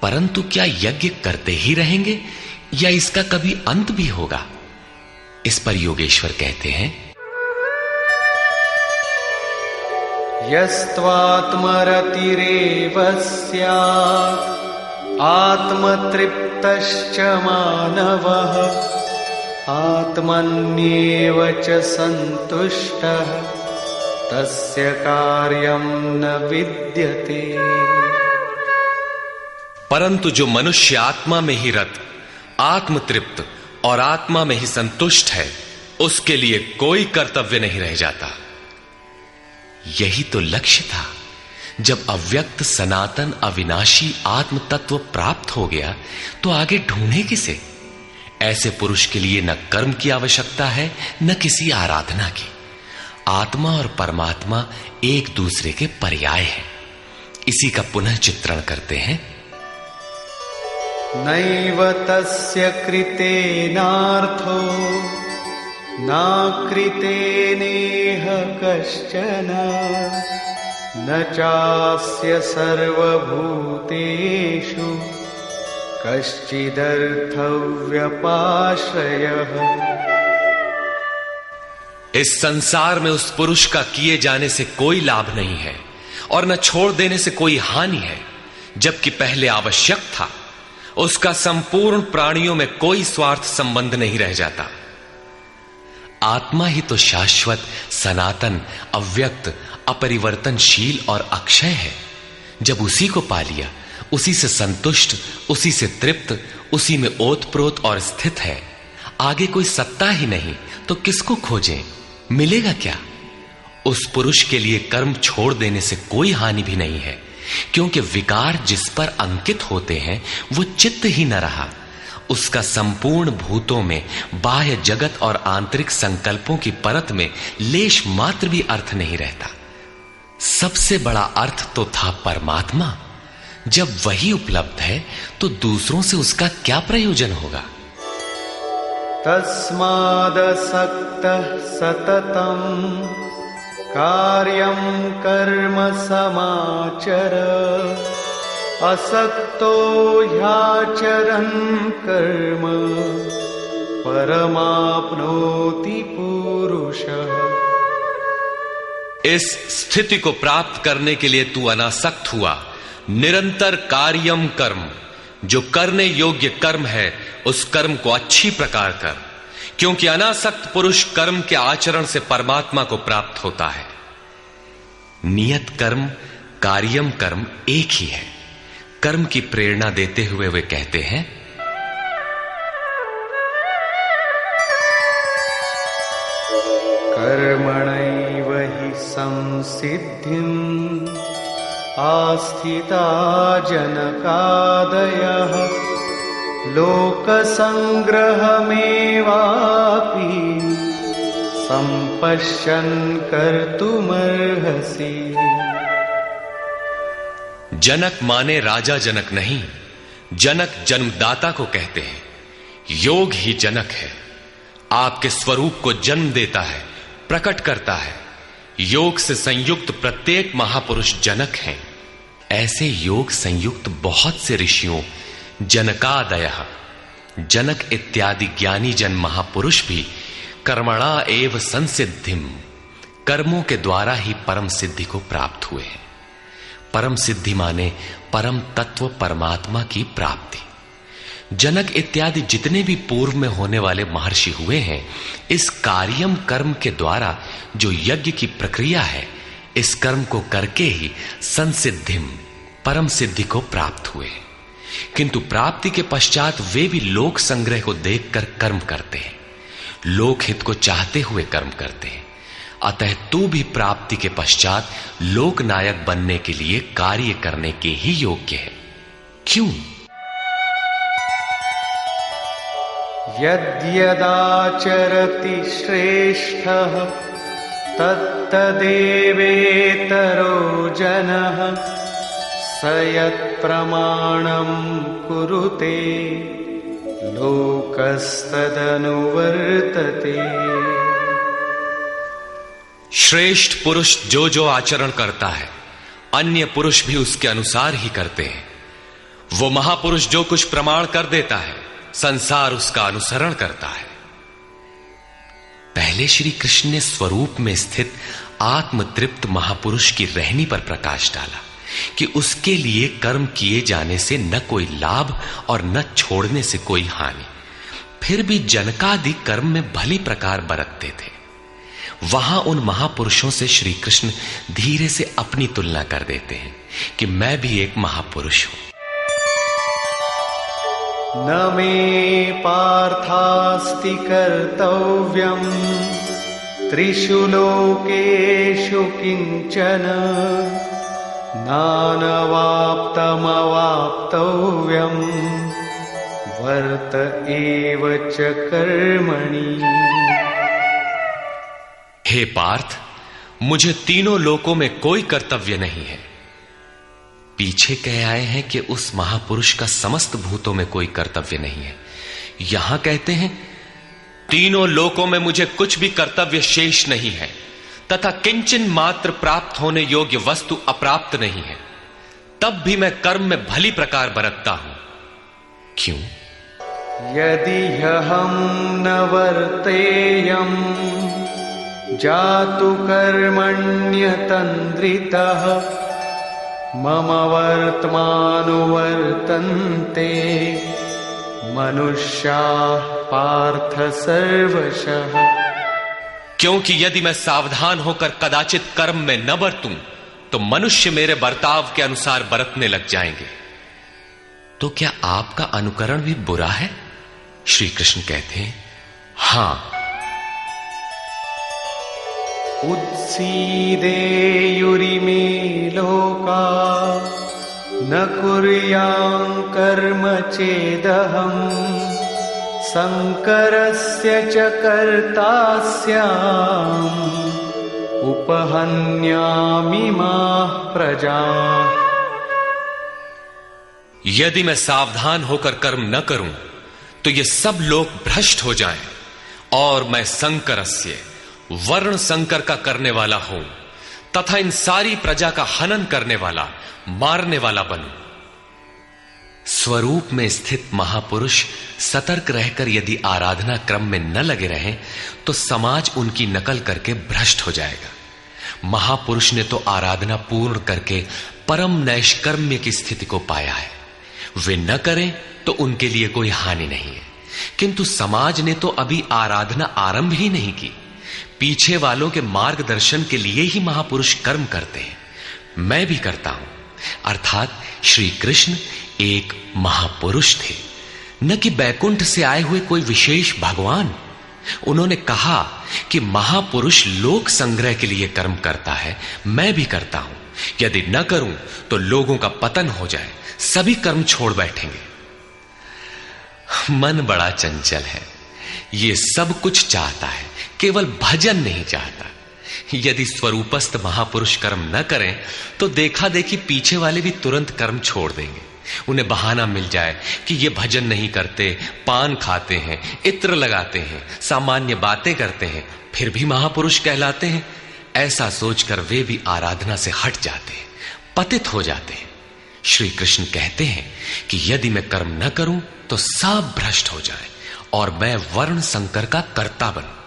परंतु क्या यज्ञ करते ही रहेंगे या इसका कभी अंत भी होगा? इस पर योगेश्वर कहते हैं, यस्त्वात्मरतिरेव स्यात् आत्मतृप्तश्च मानवः आत्मन्येव च सन्तुष्टः तस्य कार्यं न विद्यते। परंतु जो मनुष्य आत्मा में ही रत, आत्मतृप्त और आत्मा में ही संतुष्ट है, उसके लिए कोई कर्तव्य नहीं रह जाता। यही तो लक्ष्य था। जब अव्यक्त सनातन अविनाशी आत्म तत्व प्राप्त हो गया तो आगे ढूंढे किसे? ऐसे पुरुष के लिए न कर्म की आवश्यकता है न किसी आराधना की। आत्मा और परमात्मा एक दूसरे के पर्याय हैं। इसी का पुनः चित्रण करते हैं। नैव तस्य कृतेनार्थो नाकृतेनेह कश्चन न चास्य सर्वभूतेषु कश्चिदर्थव्यपाश्रयः। इस संसार में उस पुरुष का किए जाने से कोई लाभ नहीं है और न छोड़ देने से कोई हानि है। जबकि पहले आवश्यक था, उसका संपूर्ण प्राणियों में कोई स्वार्थ संबंध नहीं रह जाता। आत्मा ही तो शाश्वत, सनातन, अव्यक्त, अपरिवर्तनशील और अक्षय है। जब उसी को पा लिया, उसी से संतुष्ट, उसी से तृप्त, उसी में ओतप्रोत और स्थित है, आगे कोई सत्ता ही नहीं तो किसको खोजें? मिलेगा क्या? उस पुरुष के लिए कर्म छोड़ देने से कोई हानि भी नहीं है, क्योंकि विकार जिस पर अंकित होते हैं वो चित्त ही न रहा। उसका संपूर्ण भूतों में, बाह्य जगत और आंतरिक संकल्पों की परत में लेश मात्र भी अर्थ नहीं रहता। सबसे बड़ा अर्थ तो था परमात्मा। जब वही उपलब्ध है तो दूसरों से उसका क्या प्रयोजन होगा? तस्मादसक्तः सततं कार्यं कर्म समाचर असक्तो ह्याचरन् कर्म परमाप्नोति पुरुषः। इस स्थिति को प्राप्त करने के लिए तू अनासक्त हुआ। निरंतर कार्यम कर्म, जो करने योग्य कर्म है उस कर्म को अच्छी प्रकार कर, क्योंकि अनासक्त पुरुष कर्म के आचरण से परमात्मा को प्राप्त होता है। नियत कर्म, कार्यम कर्म एक ही है। कर्म की प्रेरणा देते हुए वे कहते हैं, कर्मणैव हि संसिद्धिम् आस्थिता जनकादयः लोकसंग्रहमेवापि संपश्यन् कर्तुमर्हसि। जनक माने राजा जनक नहीं, जनक जन्मदाता को कहते हैं। योग ही जनक है, आपके स्वरूप को जन्म देता है, प्रकट करता है। योग से संयुक्त प्रत्येक महापुरुष जनक हैं। ऐसे योग संयुक्त बहुत से ऋषियों, जनकादयः, जनक इत्यादि ज्ञानी जन महापुरुष भी कर्मणा एव संसिद्धिम, कर्मों के द्वारा ही परम सिद्धि को प्राप्त हुए हैं। परम सिद्धि माने परम तत्व परमात्मा की प्राप्ति। जनक इत्यादि जितने भी पूर्व में होने वाले महर्षि हुए हैं, इस कार्यम कर्म के द्वारा जो यज्ञ की प्रक्रिया है, इस कर्म को करके ही संसिद्धिम, परम सिद्धि को प्राप्त हुए। किंतु प्राप्ति के पश्चात वे भी लोक संग्रह को देखकर कर्म करते हैं, लोकहित को चाहते हुए कर्म करते हैं। अतः तू भी प्राप्ति के पश्चात लोकनायक बनने के लिए कार्य करने के ही योग्य है। क्यों? यद्यदाचरति श्रेष्ठः तत्तदेवेतरो जनः स यत्प्रमाणं कुरुते लोकस्तदनुवर्तते। श्रेष्ठ पुरुष जो जो आचरण करता है, अन्य पुरुष भी उसके अनुसार ही करते हैं। वो महापुरुष जो कुछ प्रमाण कर देता है, संसार उसका अनुसरण करता है। पहले श्री कृष्ण ने स्वरूप में स्थित आत्मतृप्त महापुरुष की रहनी पर प्रकाश डाला कि उसके लिए कर्म किए जाने से न कोई लाभ और न छोड़ने से कोई हानि। फिर भी जनकादि कर्म में भली प्रकार बरतते थे। वहां उन महापुरुषों से श्री कृष्ण धीरे से अपनी तुलना कर देते हैं कि मैं भी एक महापुरुष हूं। न मे पार्थास्ति कर्तव्यम् त्रिषु लोकेषु किंचन नानवाप्तमवाप्तव्यम् वर्त एव च कर्मणि। हे पार्थ, मुझे तीनों लोकों में कोई कर्तव्य नहीं है। पीछे कह आए हैं कि उस महापुरुष का समस्त भूतों में कोई कर्तव्य नहीं है। यहां कहते हैं तीनों लोकों में मुझे कुछ भी कर्तव्य शेष नहीं है, तथा किंचन मात्र प्राप्त होने योग्य वस्तु अप्राप्त नहीं है। तब भी मैं कर्म में भली प्रकार बरतता हूं। क्यों? यदि हम न वर्तेयम् जातु कर्मण्यतन्द्रितः मम वर्तमानुवर्तन्ते मनुष्याः पार्थ सर्वशः। क्योंकि यदि मैं सावधान होकर कदाचित कर्म में न बरतूं तो मनुष्य मेरे बर्ताव के अनुसार बरतने लग जाएंगे। तो क्या आपका अनुकरण भी बुरा है? श्री कृष्ण कहते हैं हां। उत्सीदेयुरिमे लोका न कुर्यां कर्म चेदहम् संकरस्य च कर्ता स्याम् उपहन्यामिमाः प्रजाः। यदि मैं सावधान होकर कर्म न करूं तो ये सब लोग भ्रष्ट हो जाएं और मैं संकरस्य, वर्ण संकर का करने वाला हूं तथा इन सारी प्रजा का हनन करने वाला, मारने वाला बनूं। स्वरूप में स्थित महापुरुष सतर्क रहकर यदि आराधना क्रम में न लगे रहें तो समाज उनकी नकल करके भ्रष्ट हो जाएगा। महापुरुष ने तो आराधना पूर्ण करके परम नैष्कर्म्य की स्थिति को पाया है। वे न करें तो उनके लिए कोई हानि नहीं है। किंतु समाज ने तो अभी आराधना आरंभ ही नहीं की। पीछे वालों के मार्गदर्शन के लिए ही महापुरुष कर्म करते हैं। मैं भी करता हूं। अर्थात श्री कृष्ण एक महापुरुष थे, न कि बैकुंठ से आए हुए कोई विशेष भगवान। उन्होंने कहा कि महापुरुष लोक संग्रह के लिए कर्म करता है, मैं भी करता हूं। यदि न करूं तो लोगों का पतन हो जाए, सभी कर्म छोड़ बैठेंगे। मन बड़ा चंचल है, ये सब कुछ चाहता है, केवल भजन नहीं चाहता। यदि स्वरूपस्थ महापुरुष कर्म न करें तो देखा देखी पीछे वाले भी तुरंत कर्म छोड़ देंगे। उन्हें बहाना मिल जाए कि ये भजन नहीं करते, पान खाते हैं, इत्र लगाते हैं, सामान्य बातें करते हैं, फिर भी महापुरुष कहलाते हैं। ऐसा सोचकर वे भी आराधना से हट जाते हैं, पतित हो जाते हैं। श्री कृष्ण कहते हैं कि यदि मैं कर्म न करूं तो सब भ्रष्ट हो जाए और मैं वर्ण संकर का कर्ता बनूं।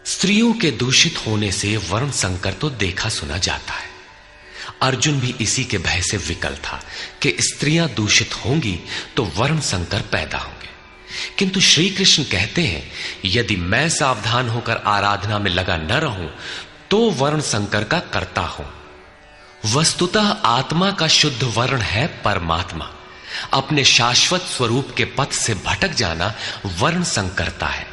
स्त्रियों के दूषित होने से वर्ण संकर तो देखा सुना जाता है। अर्जुन भी इसी के भय से विकल था कि स्त्रियां दूषित होंगी तो वर्ण संकर पैदा होंगे। किंतु श्री कृष्ण कहते हैं यदि मैं सावधान होकर आराधना में लगा न रहूं तो वर्ण संकर का कर्ता हूं। वस्तुतः आत्मा का शुद्ध वर्ण है परमात्मा। अपने शाश्वत स्वरूप के पथ से भटक जाना वर्ण संकरता है।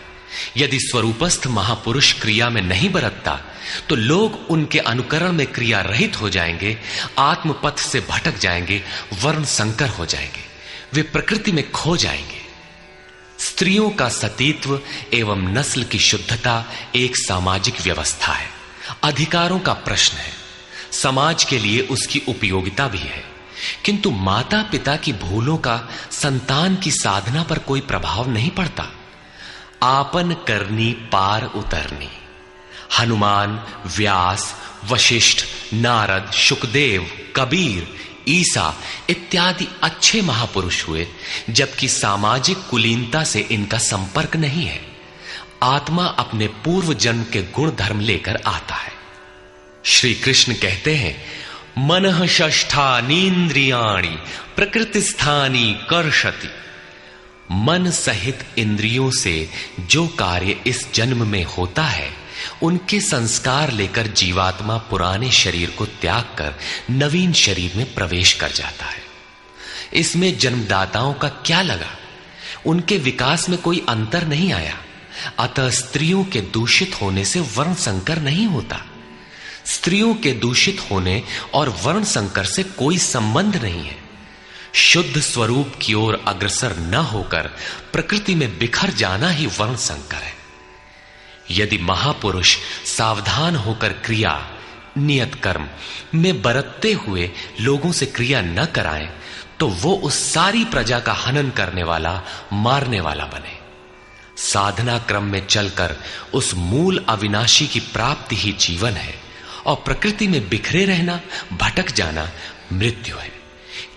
यदि स्वरूपस्थ महापुरुष क्रिया में नहीं बरतता तो लोग उनके अनुकरण में क्रिया रहित हो जाएंगे, आत्म पथ से भटक जाएंगे, वर्ण संकर हो जाएंगे, वे प्रकृति में खो जाएंगे। स्त्रियों का सतीत्व एवं नस्ल की शुद्धता एक सामाजिक व्यवस्था है, अधिकारों का प्रश्न है। समाज के लिए उसकी उपयोगिता भी है, किंतु माता पिता की भूलों का संतान की साधना पर कोई प्रभाव नहीं पड़ता। आपन करनी पार उतरनी। हनुमान, व्यास, वशिष्ठ, नारद, शुकदेव, कबीर, ईसा इत्यादि अच्छे महापुरुष हुए, जबकि सामाजिक कुलीनता से इनका संपर्क नहीं है। आत्मा अपने पूर्व जन्म के गुण धर्म लेकर आता है। श्री कृष्ण कहते हैं मनः षष्ठानीन्द्रियाणि प्रकृतिस्थानी कर्षति। मन सहित इंद्रियों से जो कार्य इस जन्म में होता है उनके संस्कार लेकर जीवात्मा पुराने शरीर को त्याग कर नवीन शरीर में प्रवेश कर जाता है। इसमें जन्मदाताओं का क्या लगा? उनके विकास में कोई अंतर नहीं आया। अतः स्त्रियों के दूषित होने से वर्ण संकर नहीं होता। स्त्रियों के दूषित होने और वर्ण संकर से कोई संबंध नहीं है। शुद्ध स्वरूप की ओर अग्रसर न होकर प्रकृति में बिखर जाना ही वर्ण संकर है। यदि महापुरुष सावधान होकर क्रिया, नियत कर्म में बरतते हुए लोगों से क्रिया न कराएं तो वो उस सारी प्रजा का हनन करने वाला, मारने वाला बने। साधना क्रम में चलकर उस मूल अविनाशी की प्राप्ति ही जीवन है और प्रकृति में बिखरे रहना, भटक जाना मृत्यु है।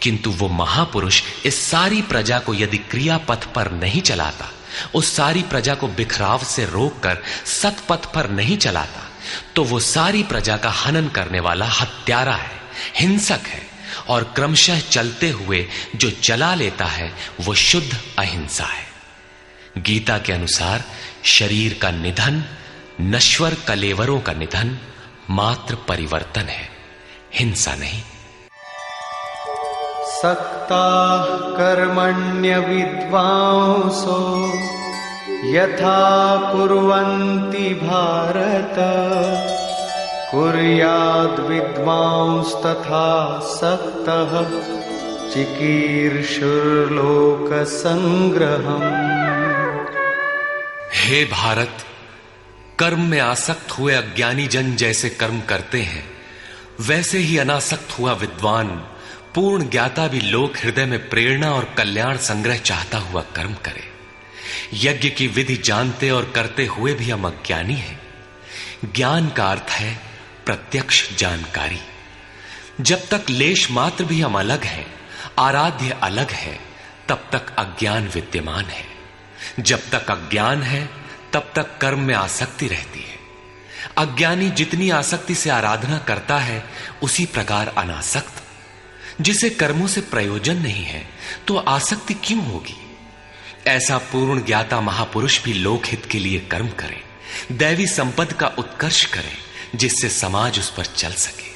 किंतु वो महापुरुष इस सारी प्रजा को यदि क्रिया पथ पर नहीं चलाता, उस सारी प्रजा को बिखराव से रोककर सतपथ पर नहीं चलाता, तो वो सारी प्रजा का हनन करने वाला हत्यारा है, हिंसक है। और क्रमशः चलते हुए जो चला लेता है वो शुद्ध अहिंसा है। गीता के अनुसार शरीर का निधन, नश्वर कलेवरों का निधन मात्र परिवर्तन है, हिंसा नहीं। सक्ताः कर्मण्य विद्वांसो यथा कुर्वन्ति भारत कुर्याद् विद्वांस्तथा सक्तः चिकीर्षुर्लोक संग्रहम्। हे भारत, कर्म में आसक्त हुए अज्ञानी जन जैसे कर्म करते हैं, वैसे ही अनासक्त हुआ विद्वान, पूर्ण ज्ञाता भी लोक हृदय में प्रेरणा और कल्याण संग्रह चाहता हुआ कर्म करे। यज्ञ की विधि जानते और करते हुए भी हम अज्ञानी हैं। ज्ञान का अर्थ है प्रत्यक्ष जानकारी। जब तक लेश मात्र भी हम अलग हैं, आराध्य अलग है, तब तक अज्ञान विद्यमान है। जब तक अज्ञान है तब तक कर्म में आसक्ति रहती है। अज्ञानी जितनी आसक्ति से आराधना करता है उसी प्रकार अनासक्त। जिसे कर्मों से प्रयोजन नहीं है तो आसक्ति क्यों होगी? ऐसा पूर्ण ज्ञाता महापुरुष भी लोकहित के लिए कर्म करे, दैवी संपद का उत्कर्ष करे, जिससे समाज उस पर चल सके।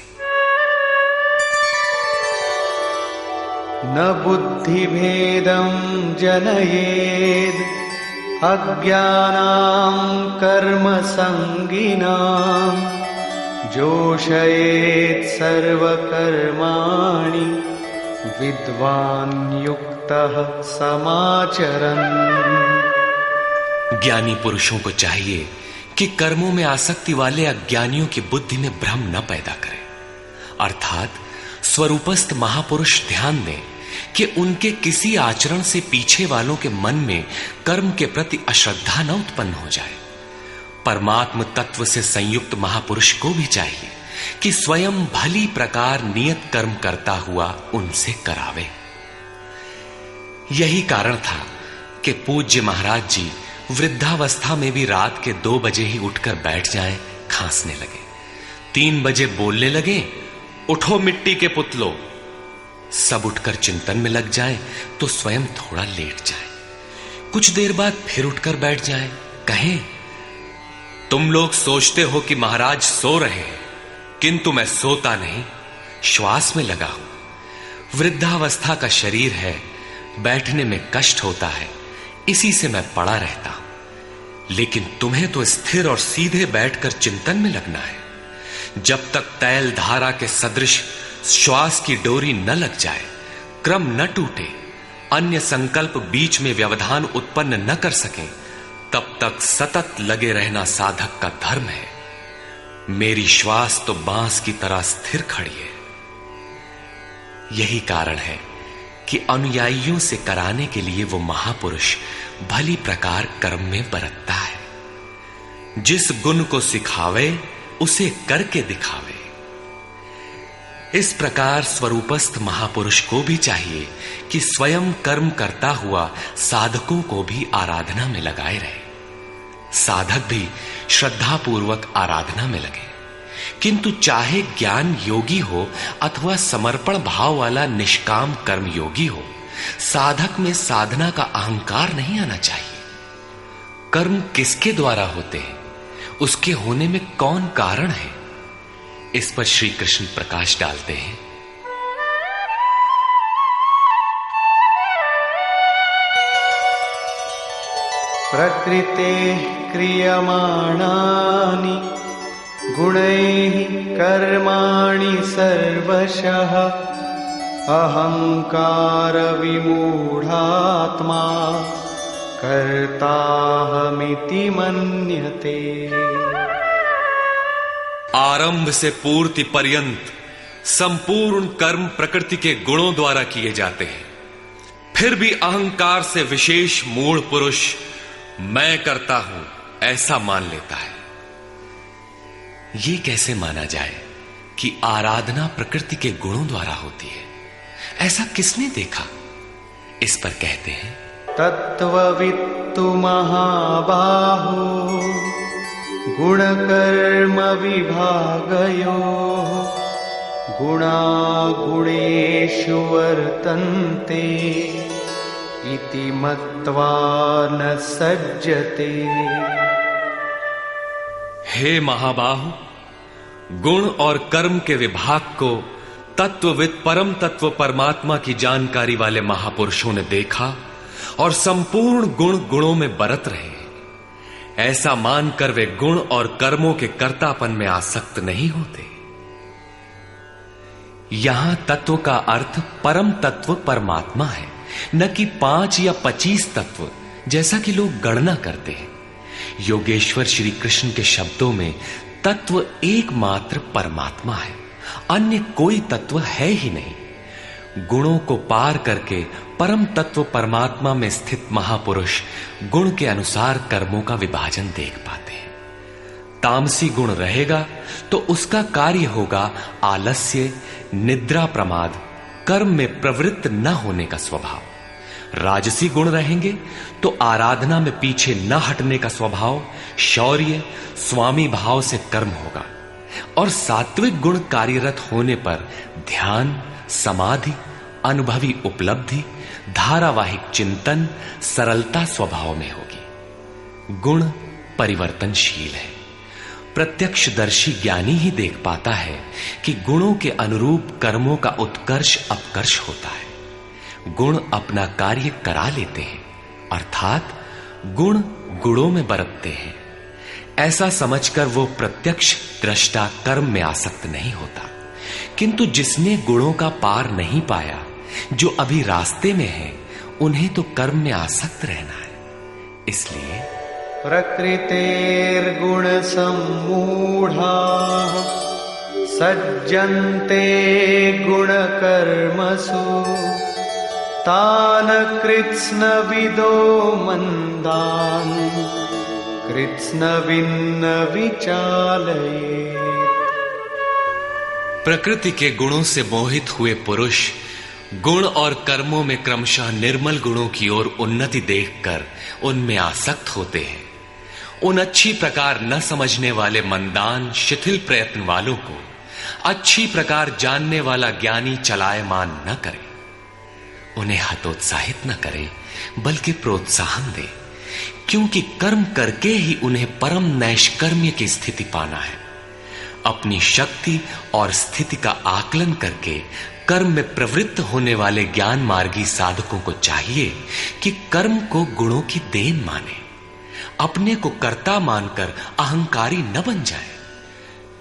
न बुद्धिभेदं जनयेद् अज्ञानां कर्मसंगिनां जोषयेत् सर्वकर्माणि विद्वान् युक्तः समाचरन्। ज्ञानी पुरुषों को चाहिए कि कर्मों में आसक्ति वाले अज्ञानियों की बुद्धि में भ्रम न पैदा करें, अर्थात स्वरूपस्थ महापुरुष ध्यान दें कि उनके किसी आचरण से पीछे वालों के मन में कर्म के प्रति अश्रद्धा न उत्पन्न हो जाए। परमात्म तत्व से संयुक्त महापुरुष को भी चाहिए कि स्वयं भली प्रकार नियत कर्म करता हुआ उनसे करावे। यही कारण था कि पूज्य महाराज जी वृद्धावस्था में भी रात के 2 बजे ही उठकर बैठ जाएं, खांसने लगे। 3 बजे बोलने लगे, उठो मिट्टी के पुतलो। सब उठकर चिंतन में लग जाएं तो स्वयं थोड़ा लेट जाएं। कुछ देर बाद फिर उठकर बैठ जाएं, कहें, तुम लोग सोचते हो कि महाराज सो रहे हैं, किंतु मैं सोता नहीं, श्वास में लगा हूं। वृद्धावस्था का शरीर है, बैठने में कष्ट होता है, इसी से मैं पड़ा रहता हूं। लेकिन तुम्हें तो स्थिर और सीधे बैठकर चिंतन में लगना है। जब तक तैल धारा के सदृश श्वास की डोरी न लग जाए, क्रम न टूटे, अन्य संकल्प बीच में व्यवधान उत्पन्न न कर सकें, तब तक सतत लगे रहना साधक का धर्म है। मेरी श्वास तो बांस की तरह स्थिर खड़ी है। यही कारण है कि अनुयायियों से कराने के लिए वो महापुरुष भली प्रकार कर्म में बरतता है। जिस गुण को सिखावे उसे करके दिखावे। इस प्रकार स्वरूपस्थ महापुरुष को भी चाहिए कि स्वयं कर्म करता हुआ साधकों को भी आराधना में लगाए रहे। साधक भी श्रद्धापूर्वक आराधना में लगे, किंतु चाहे ज्ञान योगी हो अथवा समर्पण भाव वाला निष्काम कर्म योगी हो, साधक में साधना का अहंकार नहीं आना चाहिए। कर्म किसके द्वारा होते हैं, उसके होने में कौन कारण है, इस पर श्री कृष्ण प्रकाश डालते हैं। प्रकृतेः क्रियमाणानि गुणैः कर्माणि सर्वशः अहंकार विमूढ़ात्मा कर्ताहमिति मन्यते। आरंभ से पूर्ति पर्यंत संपूर्ण कर्म प्रकृति के गुणों द्वारा किए जाते हैं। फिर भी अहंकार से विशेष मूढ़ पुरुष मैं करता हूं ऐसा मान लेता है। ये कैसे माना जाए कि आराधना प्रकृति के गुणों द्वारा होती है? ऐसा किसने देखा? इस पर कहते हैं, तत्त्ववित्तु महाबाहो गुणकर्म विभागयोः गुणागुणेषु वर्तन्ते इति मत्वा न सज्जते। हे महाबाहु, गुण और कर्म के विभाग को तत्वविद परम तत्व परमात्मा की जानकारी वाले महापुरुषों ने देखा और संपूर्ण गुण गुणों में बरत रहे हैं। ऐसा मानकर वे गुण और कर्मों के कर्तापन में आसक्त नहीं होते। यहां तत्व का अर्थ परम तत्व परमात्मा है, न कि 5 या 25 तत्व जैसा कि लोग गणना करते हैं। योगेश्वर श्री कृष्ण के शब्दों में तत्व एकमात्र परमात्मा है, अन्य कोई तत्व है ही नहीं। गुणों को पार करके परम तत्व परमात्मा में स्थित महापुरुष गुण के अनुसार कर्मों का विभाजन देख पाते हैं। तामसी गुण रहेगा तो उसका कार्य होगा आलस्य, निद्रा, प्रमाद, कर्म में प्रवृत्त न होने का स्वभाव। राजसी गुण रहेंगे तो आराधना में पीछे न हटने का स्वभाव, शौर्य, स्वामी भाव से कर्म होगा। और सात्विक गुण कार्यरत होने पर ध्यान, समाधि, अनुभवी उपलब्धि, धारावाहिक चिंतन, सरलता स्वभाव में होगी। गुण परिवर्तनशील है। प्रत्यक्षदर्शी ज्ञानी ही देख पाता है कि गुणों के अनुरूप कर्मों का उत्कर्ष अपकर्ष होता है। गुण अपना कार्य करा लेते हैं, अर्थात गुण गुणों में बरतते हैं। ऐसा समझकर वो प्रत्यक्ष दृष्टा कर्म में आसक्त नहीं होता। किंतु जिसने गुणों का पार नहीं पाया, जो अभी रास्ते में है, उन्हें तो कर्म में आसक्त रहना है। इसलिए प्रकृतेर्गुण सम्मूढ़ाः सज्जन्ते गुण कर्मसु तान् कृत्स्नविदो मंदान् कृत्स्नविन्न विचालयेत्। प्रकृति के गुणों से मोहित हुए पुरुष गुण और कर्मों में क्रमशः निर्मल गुणों की ओर उन्नति देखकर उनमें आसक्त होते हैं। उन अच्छी प्रकार न समझने वाले मंदान शिथिल प्रयत्न वालों को अच्छी प्रकार जानने वाला ज्ञानी चलायमान न करे। उन्हें हतोत्साहित न करे, बल्कि प्रोत्साहन दे, क्योंकि कर्म करके ही उन्हें परम नैष्कर्म्य की स्थिति पाना है। अपनी शक्ति और स्थिति का आकलन करके कर्म में प्रवृत्त होने वाले ज्ञान मार्गी साधकों को चाहिए कि कर्म को गुणों की देन माने, अपने को कर्ता मानकर अहंकारी न बन जाए।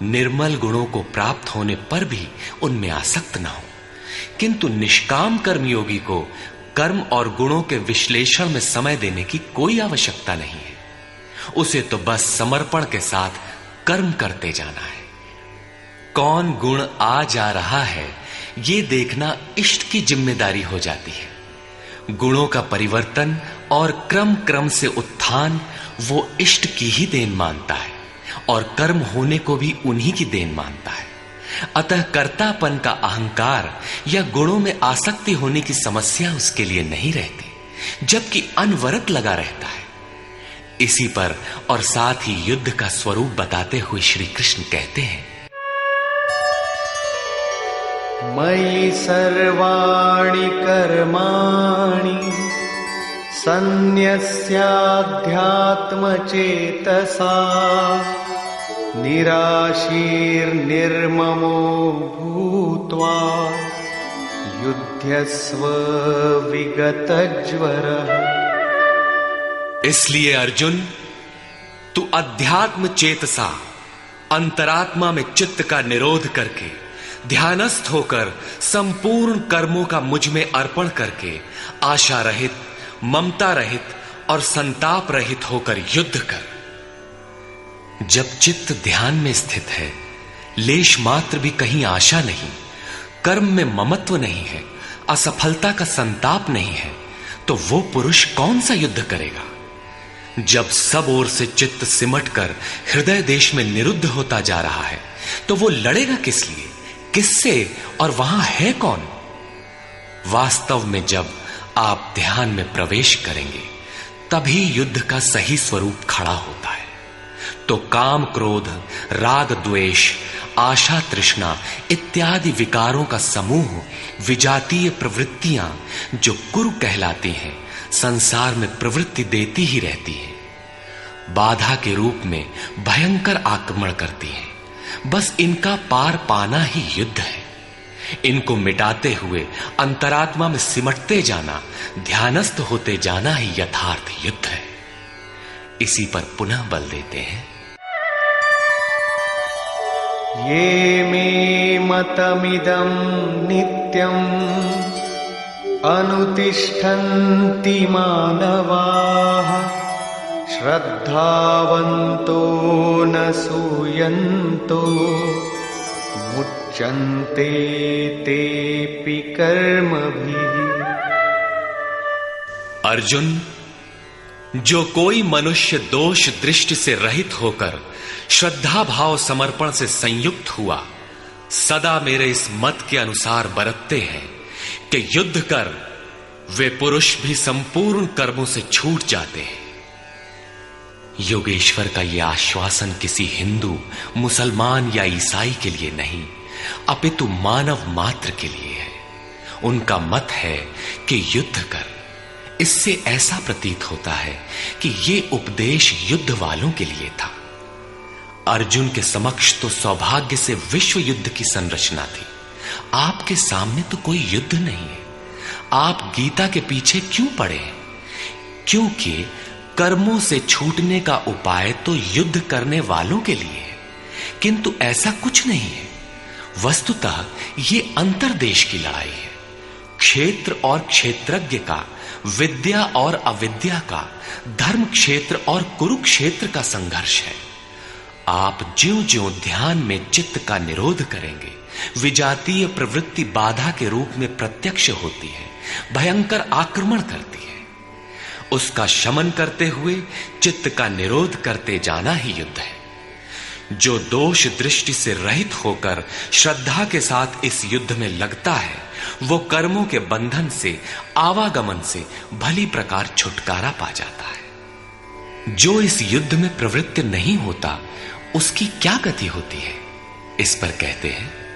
निर्मल गुणों को प्राप्त होने पर भी उनमें आसक्त न हो। किंतु निष्काम कर्मयोगी को कर्म और गुणों के विश्लेषण में समय देने की कोई आवश्यकता नहीं है। उसे तो बस समर्पण के साथ कर्म करते जाना है। कौन गुण आ जा रहा है, ये देखना इष्ट की जिम्मेदारी हो जाती है। गुणों का परिवर्तन और क्रम क्रम से उत्थान वो इष्ट की ही देन मानता है और कर्म होने को भी उन्हीं की देन मानता है। अतः कर्तापन का अहंकार या गुणों में आसक्ति होने की समस्या उसके लिए नहीं रहती, जबकि अनवरत लगा रहता है। इसी पर और साथ ही युद्ध का स्वरूप बताते हुए श्री कृष्ण कहते हैं, मयि सर्वाणि कर्माणि सन्न्यस्याध्यात्मचेतसा निराशीर्निर्ममो भूत्वा युध्यस्व विगतज्वरः। इसलिए अर्जुन, तू अध्यात्म चेतसा अंतरात्मा में चित्त का निरोध करके ध्यानस्थ होकर संपूर्ण कर्मों का मुझ में अर्पण करके आशा रहित, ममता रहित और संताप रहित होकर युद्ध कर। जब चित्त ध्यान में स्थित है, लेश मात्र भी कहीं आशा नहीं, कर्म में ममत्व नहीं है, असफलता का संताप नहीं है, तो वो पुरुष कौन सा युद्ध करेगा? जब सब ओर से चित्त सिमटकर हृदय देश में निरुद्ध होता जा रहा है, तो वो लड़ेगा किस लिए, किससे और वहां है कौन? वास्तव में जब आप ध्यान में प्रवेश करेंगे, तभी युद्ध का सही स्वरूप खड़ा होता है। तो काम क्रोध, राग द्वेष, आशा तृष्णा इत्यादि विकारों का समूह, विजातीय प्रवृत्तियां जो कुरु कहलाती हैं, संसार में प्रवृत्ति देती ही रहती हैं। बाधा के रूप में भयंकर आक्रमण करती हैं। बस इनका पार पाना ही युद्ध है। इनको मिटाते हुए अंतरात्मा में सिमटते जाना, ध्यानस्थ होते जाना ही यथार्थ युद्ध है। इसी पर पुनः बल देते हैं, ये मे मतमिदं नित्यम् अनुतिष्ठन्ति मानवाः श्रद्धावन्तो न सूयन्तो मुच्यन्ते तेऽपि कर्मभिः। अर्जुन, जो कोई मनुष्य दोष दृष्टि से रहित होकर श्रद्धा भाव समर्पण से संयुक्त हुआ, सदा मेरे इस मत के अनुसार बरतते हैं कि युद्ध कर, वे पुरुष भी संपूर्ण कर्मों से छूट जाते हैं। योगेश्वर का यह आश्वासन किसी हिंदू, मुसलमान या ईसाई के लिए नहीं, अपितु मानव मात्र के लिए है। उनका मत है कि युद्ध कर। इससे ऐसा प्रतीत होता है कि यह उपदेश युद्ध वालों के लिए था। अर्जुन के समक्ष तो सौभाग्य से विश्व युद्ध की संरचना थी। आपके सामने तो कोई युद्ध नहीं है। आप गीता के पीछे क्यों पड़े हैं? क्योंकि कर्मों से छूटने का उपाय तो युद्ध करने वालों के लिए है, किंतु ऐसा कुछ नहीं है। वस्तुतः यह अंतर्देश की लड़ाई है। क्षेत्र और क्षेत्रज्ञ का, विद्या और अविद्या का, धर्म क्षेत्र और कुरुक्षेत्र का संघर्ष है। आप ज्यों-ज्यों ध्यान में चित्त का निरोध करेंगे, विजातीय प्रवृत्ति बाधा के रूप में प्रत्यक्ष होती है, भयंकर आक्रमण करती है। उसका शमन करते हुए चित्त का निरोध करते जाना ही युद्ध है। जो दोष दृष्टि से रहित होकर श्रद्धा के साथ इस युद्ध में लगता है, वो कर्मों के बंधन से, आवागमन से भली प्रकार छुटकारा पा जाता है। जो इस युद्ध में प्रवृत्त नहीं होता, उसकी क्या गति होती है? इस पर कहते हैं,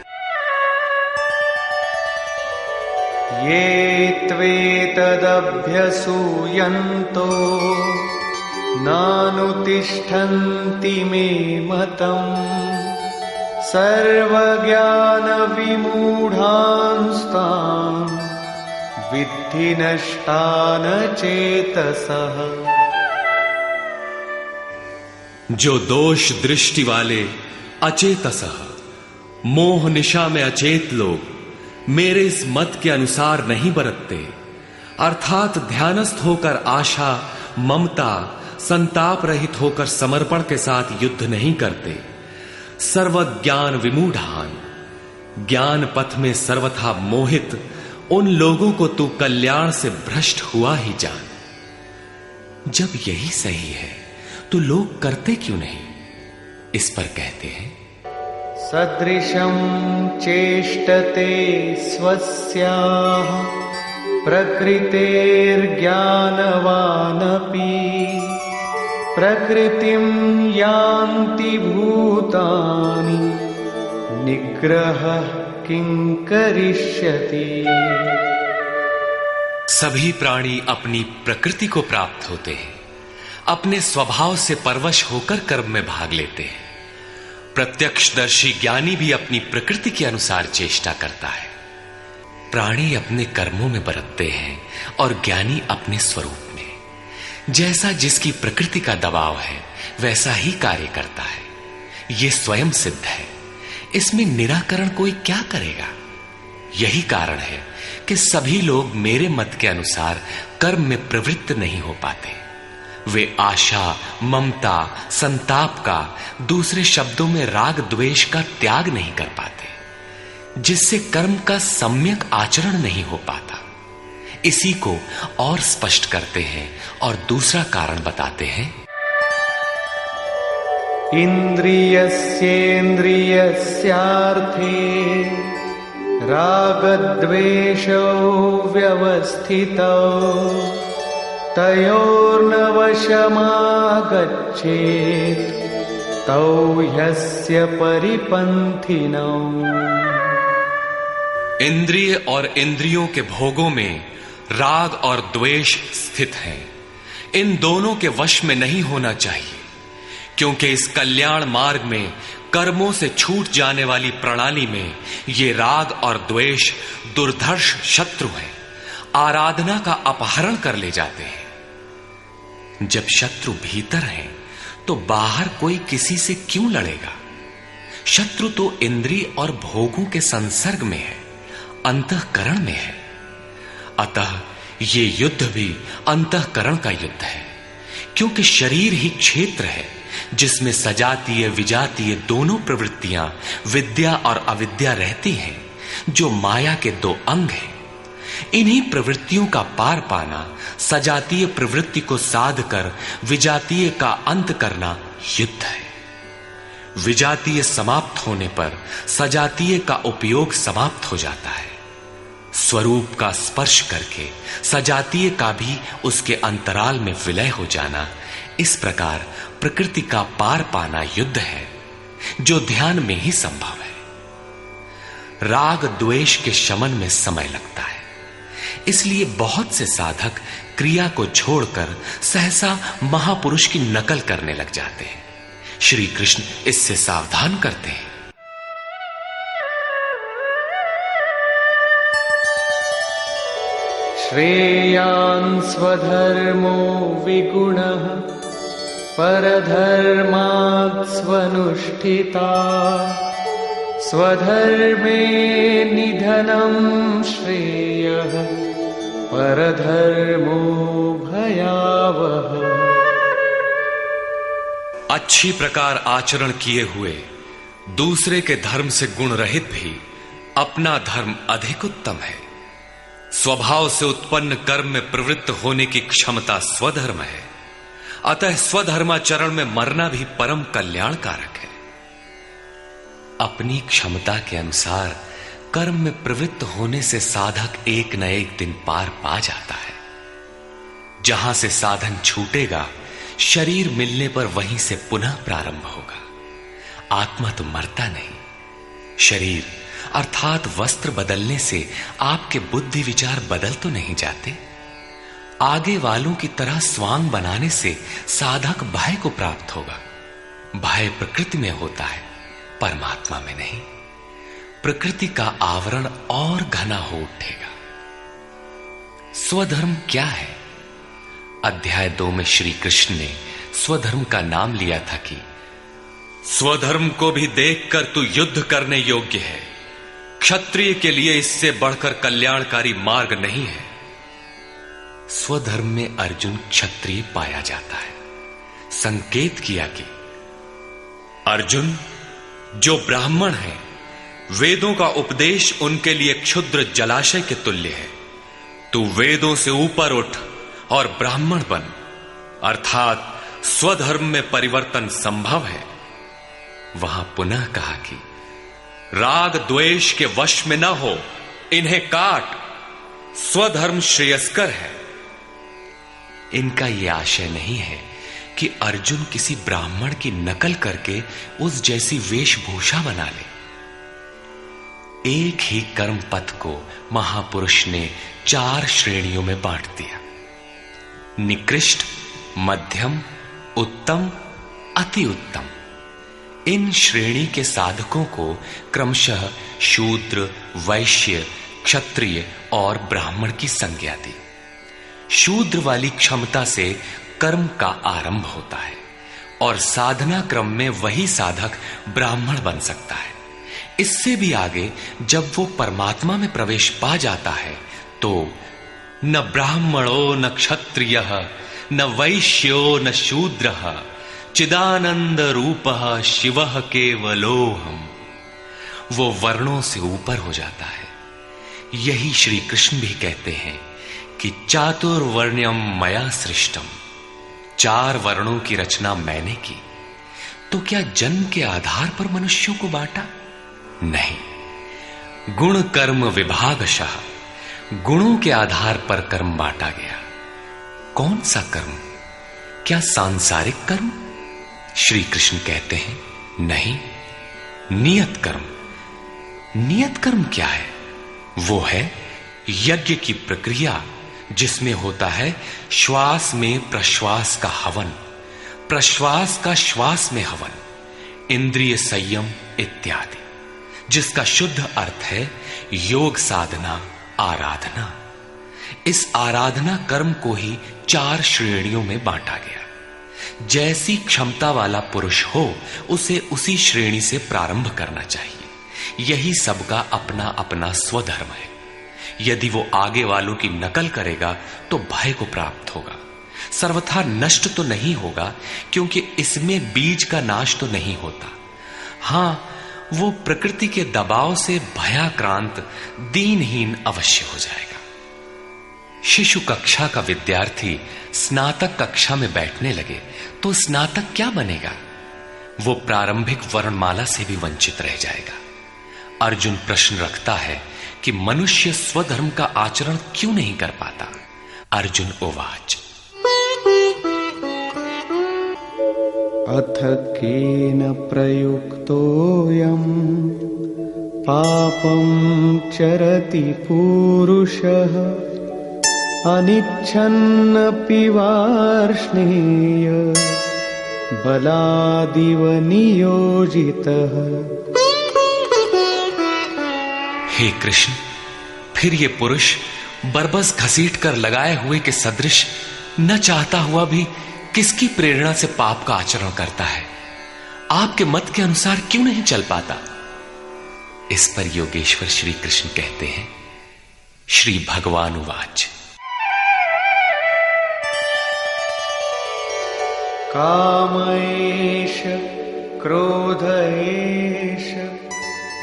ये त्वेतदभ्यसूयन्तो नानुतिष्ठन्ति मे मतम् सर्वज्ञानविमूढांस्तान् विद्धि नष्टान चेतसः। जो दोष दृष्टि वाले अचेतसः, मोह निशा में अचेत लोग मेरे इस मत के अनुसार नहीं बरतते, अर्थात ध्यानस्थ होकर आशा, ममता, संताप रहित होकर समर्पण के साथ युद्ध नहीं करते। सर्वज्ञान विमूढ़ान, ज्ञान पथ में सर्वथा मोहित उन लोगों को तू कल्याण से भ्रष्ट हुआ ही जान। जब यही सही है तो लोग करते क्यों नहीं? इस पर कहते हैं, सदृशं चेष्टते स्वस्याः प्रकृतेर्ज्ञानवानपि प्रकृतिं यान्ति भूतानि निग्रहः किं करिष्यति। सभी प्राणी अपनी प्रकृति को प्राप्त होते हैं, अपने स्वभाव से परवश होकर कर्म में भाग लेते हैं। प्रत्यक्षदर्शी ज्ञानी भी अपनी प्रकृति के अनुसार चेष्टा करता है। प्राणी अपने कर्मों में बरतते हैं और ज्ञानी अपने स्वरूप में। जैसा जिसकी प्रकृति का दबाव है, वैसा ही कार्य करता है। यह स्वयं सिद्ध है। इसमें निराकरण कोई क्या करेगा? यही कारण है कि सभी लोग मेरे मत के अनुसार कर्म में प्रवृत्त नहीं हो पाते। वे आशा, ममता, संताप का, दूसरे शब्दों में राग द्वेष का त्याग नहीं कर पाते, जिससे कर्म का सम्यक आचरण नहीं हो पाता। इसी को और स्पष्ट करते हैं और दूसरा कारण बताते हैं, इंद्रियस्येन्द्रियस्यार्थे रागद्वेषौ व्यवस्थितौ तयोर्न वशमागच्छेत् तौ ह्यस्य परिपन्थिनौ। इंद्रिय और इंद्रियों के भोगों में राग और द्वेष स्थित हैं। इन दोनों के वश में नहीं होना चाहिए, क्योंकि इस कल्याण मार्ग में कर्मों से छूट जाने वाली प्रणाली में ये राग और द्वेष दुर्धर्ष शत्रु हैं, आराधना का अपहरण कर ले जाते हैं। जब शत्रु भीतर हैं, तो बाहर कोई किसी से क्यों लड़ेगा? शत्रु तो इंद्रिय और भोगों के संसर्ग में है, अंतःकरण में है। अतः ये युद्ध भी अंतःकरण का युद्ध है, क्योंकि शरीर ही क्षेत्र है जिसमें सजातीय विजातीय दोनों प्रवृत्तियां, विद्या और अविद्या रहती हैं, जो माया के दो अंग हैं। इन्हीं प्रवृत्तियों का पार पाना, सजातीय प्रवृत्ति को साध कर विजातीय का अंत करना युद्ध है। विजातीय समाप्त होने पर सजातीय का उपयोग समाप्त हो जाता है। स्वरूप का स्पर्श करके सजातीय का भी उसके अंतराल में विलय हो जाना, इस प्रकार प्रकृति का पार पाना युद्ध है, जो ध्यान में ही संभव है। राग द्वेष के शमन में समय लगता है। इसलिए बहुत से साधक क्रिया को छोड़कर सहसा महापुरुष की नकल करने लग जाते हैं। श्री कृष्ण इससे सावधान करते हैं। श्रेयान् स्वधर्मो विगुणः परधर्मात् स्वनुष्ठिता स्वधर्मे निधनं श्रेयः परधर्मो भयावह। अच्छी प्रकार आचरण किए हुए दूसरे के धर्म से गुण रहित भी अपना धर्म अधिक उत्तम है। स्वभाव से उत्पन्न कर्म में प्रवृत्त होने की क्षमता स्वधर्म है। अतः स्वधर्माचरण में मरना भी परम कल्याणकारक है। अपनी क्षमता के अनुसार कर्म में प्रवृत्त होने से साधक एक न एक दिन पार पा जाता है। जहां से साधन छूटेगा, शरीर मिलने पर वहीं से पुनः प्रारंभ होगा। आत्मा तो मरता नहीं। शरीर अर्थात वस्त्र बदलने से आपके बुद्धि विचार बदल तो नहीं जाते। आगे वालों की तरह स्वांग बनाने से साधक भय को प्राप्त होगा। भय प्रकृति में होता है, परमात्मा में नहीं। प्रकृति का आवरण और घना हो उठेगा। स्वधर्म क्या है? अध्याय 2 में श्री कृष्ण ने स्वधर्म का नाम लिया था कि स्वधर्म को भी देखकर तू युद्ध करने योग्य है। क्षत्रिय के लिए इससे बढ़कर कल्याणकारी मार्ग नहीं है। स्वधर्म में अर्जुन क्षत्रिय पाया जाता है। संकेत किया कि अर्जुन, जो ब्राह्मण है, वेदों का उपदेश उनके लिए क्षुद्र जलाशय के तुल्य है। तू वेदों से ऊपर उठ और ब्राह्मण बन, अर्थात स्वधर्म में परिवर्तन संभव है। वहां पुनः कहा कि राग द्वेष के वश में न हो, इन्हें काट, स्वधर्म श्रेयस्कर है। इनका यह आशय नहीं है कि अर्जुन किसी ब्राह्मण की नकल करके उस जैसी वेशभूषा बना ले। एक ही कर्म पथ को महापुरुष ने 4 श्रेणियों में बांट दिया: निकृष्ट, मध्यम, उत्तम, अति उत्तम। इन श्रेणी के साधकों को क्रमशः शूद्र, वैश्य, क्षत्रिय और ब्राह्मण की संज्ञा दी। शूद्र वाली क्षमता से कर्म का आरंभ होता है और साधना क्रम में वही साधक ब्राह्मण बन सकता है। इससे भी आगे जब वो परमात्मा में प्रवेश पा जाता है तो न ब्राह्मणो न क्षत्रियः न वैश्यो न शूद्रः चिदानंद रूपः शिवः केवलोहम। वो वर्णों से ऊपर हो जाता है। यही श्री कृष्ण भी कहते हैं कि चातुर्वर्ण्यम मया सृष्टम। 4 वर्णों की रचना मैंने की। तो क्या जन्म के आधार पर मनुष्यों को बांटा? नहीं, गुण कर्म विभागशः गुणों के आधार पर कर्म बांटा गया। कौन सा कर्म? क्या सांसारिक कर्म? श्री कृष्ण कहते हैं नहीं, नियत कर्म। नियत कर्म क्या है? वो है यज्ञ की प्रक्रिया, जिसमें होता है श्वास में प्रश्वास का हवन, प्रश्वास का श्वास में हवन, इंद्रिय संयम इत्यादि, जिसका शुद्ध अर्थ है योग साधना, आराधना। इस आराधना कर्म को ही 4 श्रेणियों में बांटा गया। जैसी क्षमता वाला पुरुष हो, उसे उसी श्रेणी से प्रारंभ करना चाहिए। यही सबका अपना अपना स्वधर्म है। यदि वो आगे वालों की नकल करेगा तो भय को प्राप्त होगा। सर्वथा नष्ट तो नहीं होगा, क्योंकि इसमें बीज का नाश तो नहीं होता। हां, वो प्रकृति के दबाव से भयाक्रांत, दीनहीन अवश्य हो जाएगा। शिशु कक्षा का विद्यार्थी स्नातक कक्षा में बैठने लगे तो स्नातक क्या बनेगा? वो प्रारंभिक वर्णमाला से भी वंचित रह जाएगा। अर्जुन प्रश्न रखता है कि मनुष्य स्वधर्म का आचरण क्यों नहीं कर पाता? अर्जुन उवाच अथ केन प्रयुक्तोऽयं पापं चरति पूरुषः अनिच्छन्नपि वार्ष्णेय बलादिव नियोजितः। हे कृष्ण, फिर ये पुरुष बरबस घसीट कर लगाए हुए के सदृश न चाहता हुआ भी किसकी प्रेरणा से पाप का आचरण करता है? आपके मत के अनुसार क्यों नहीं चल पाता? इस पर योगेश्वर श्री कृष्ण कहते हैं, श्री भगवान उवाच। काम एष क्रोध एष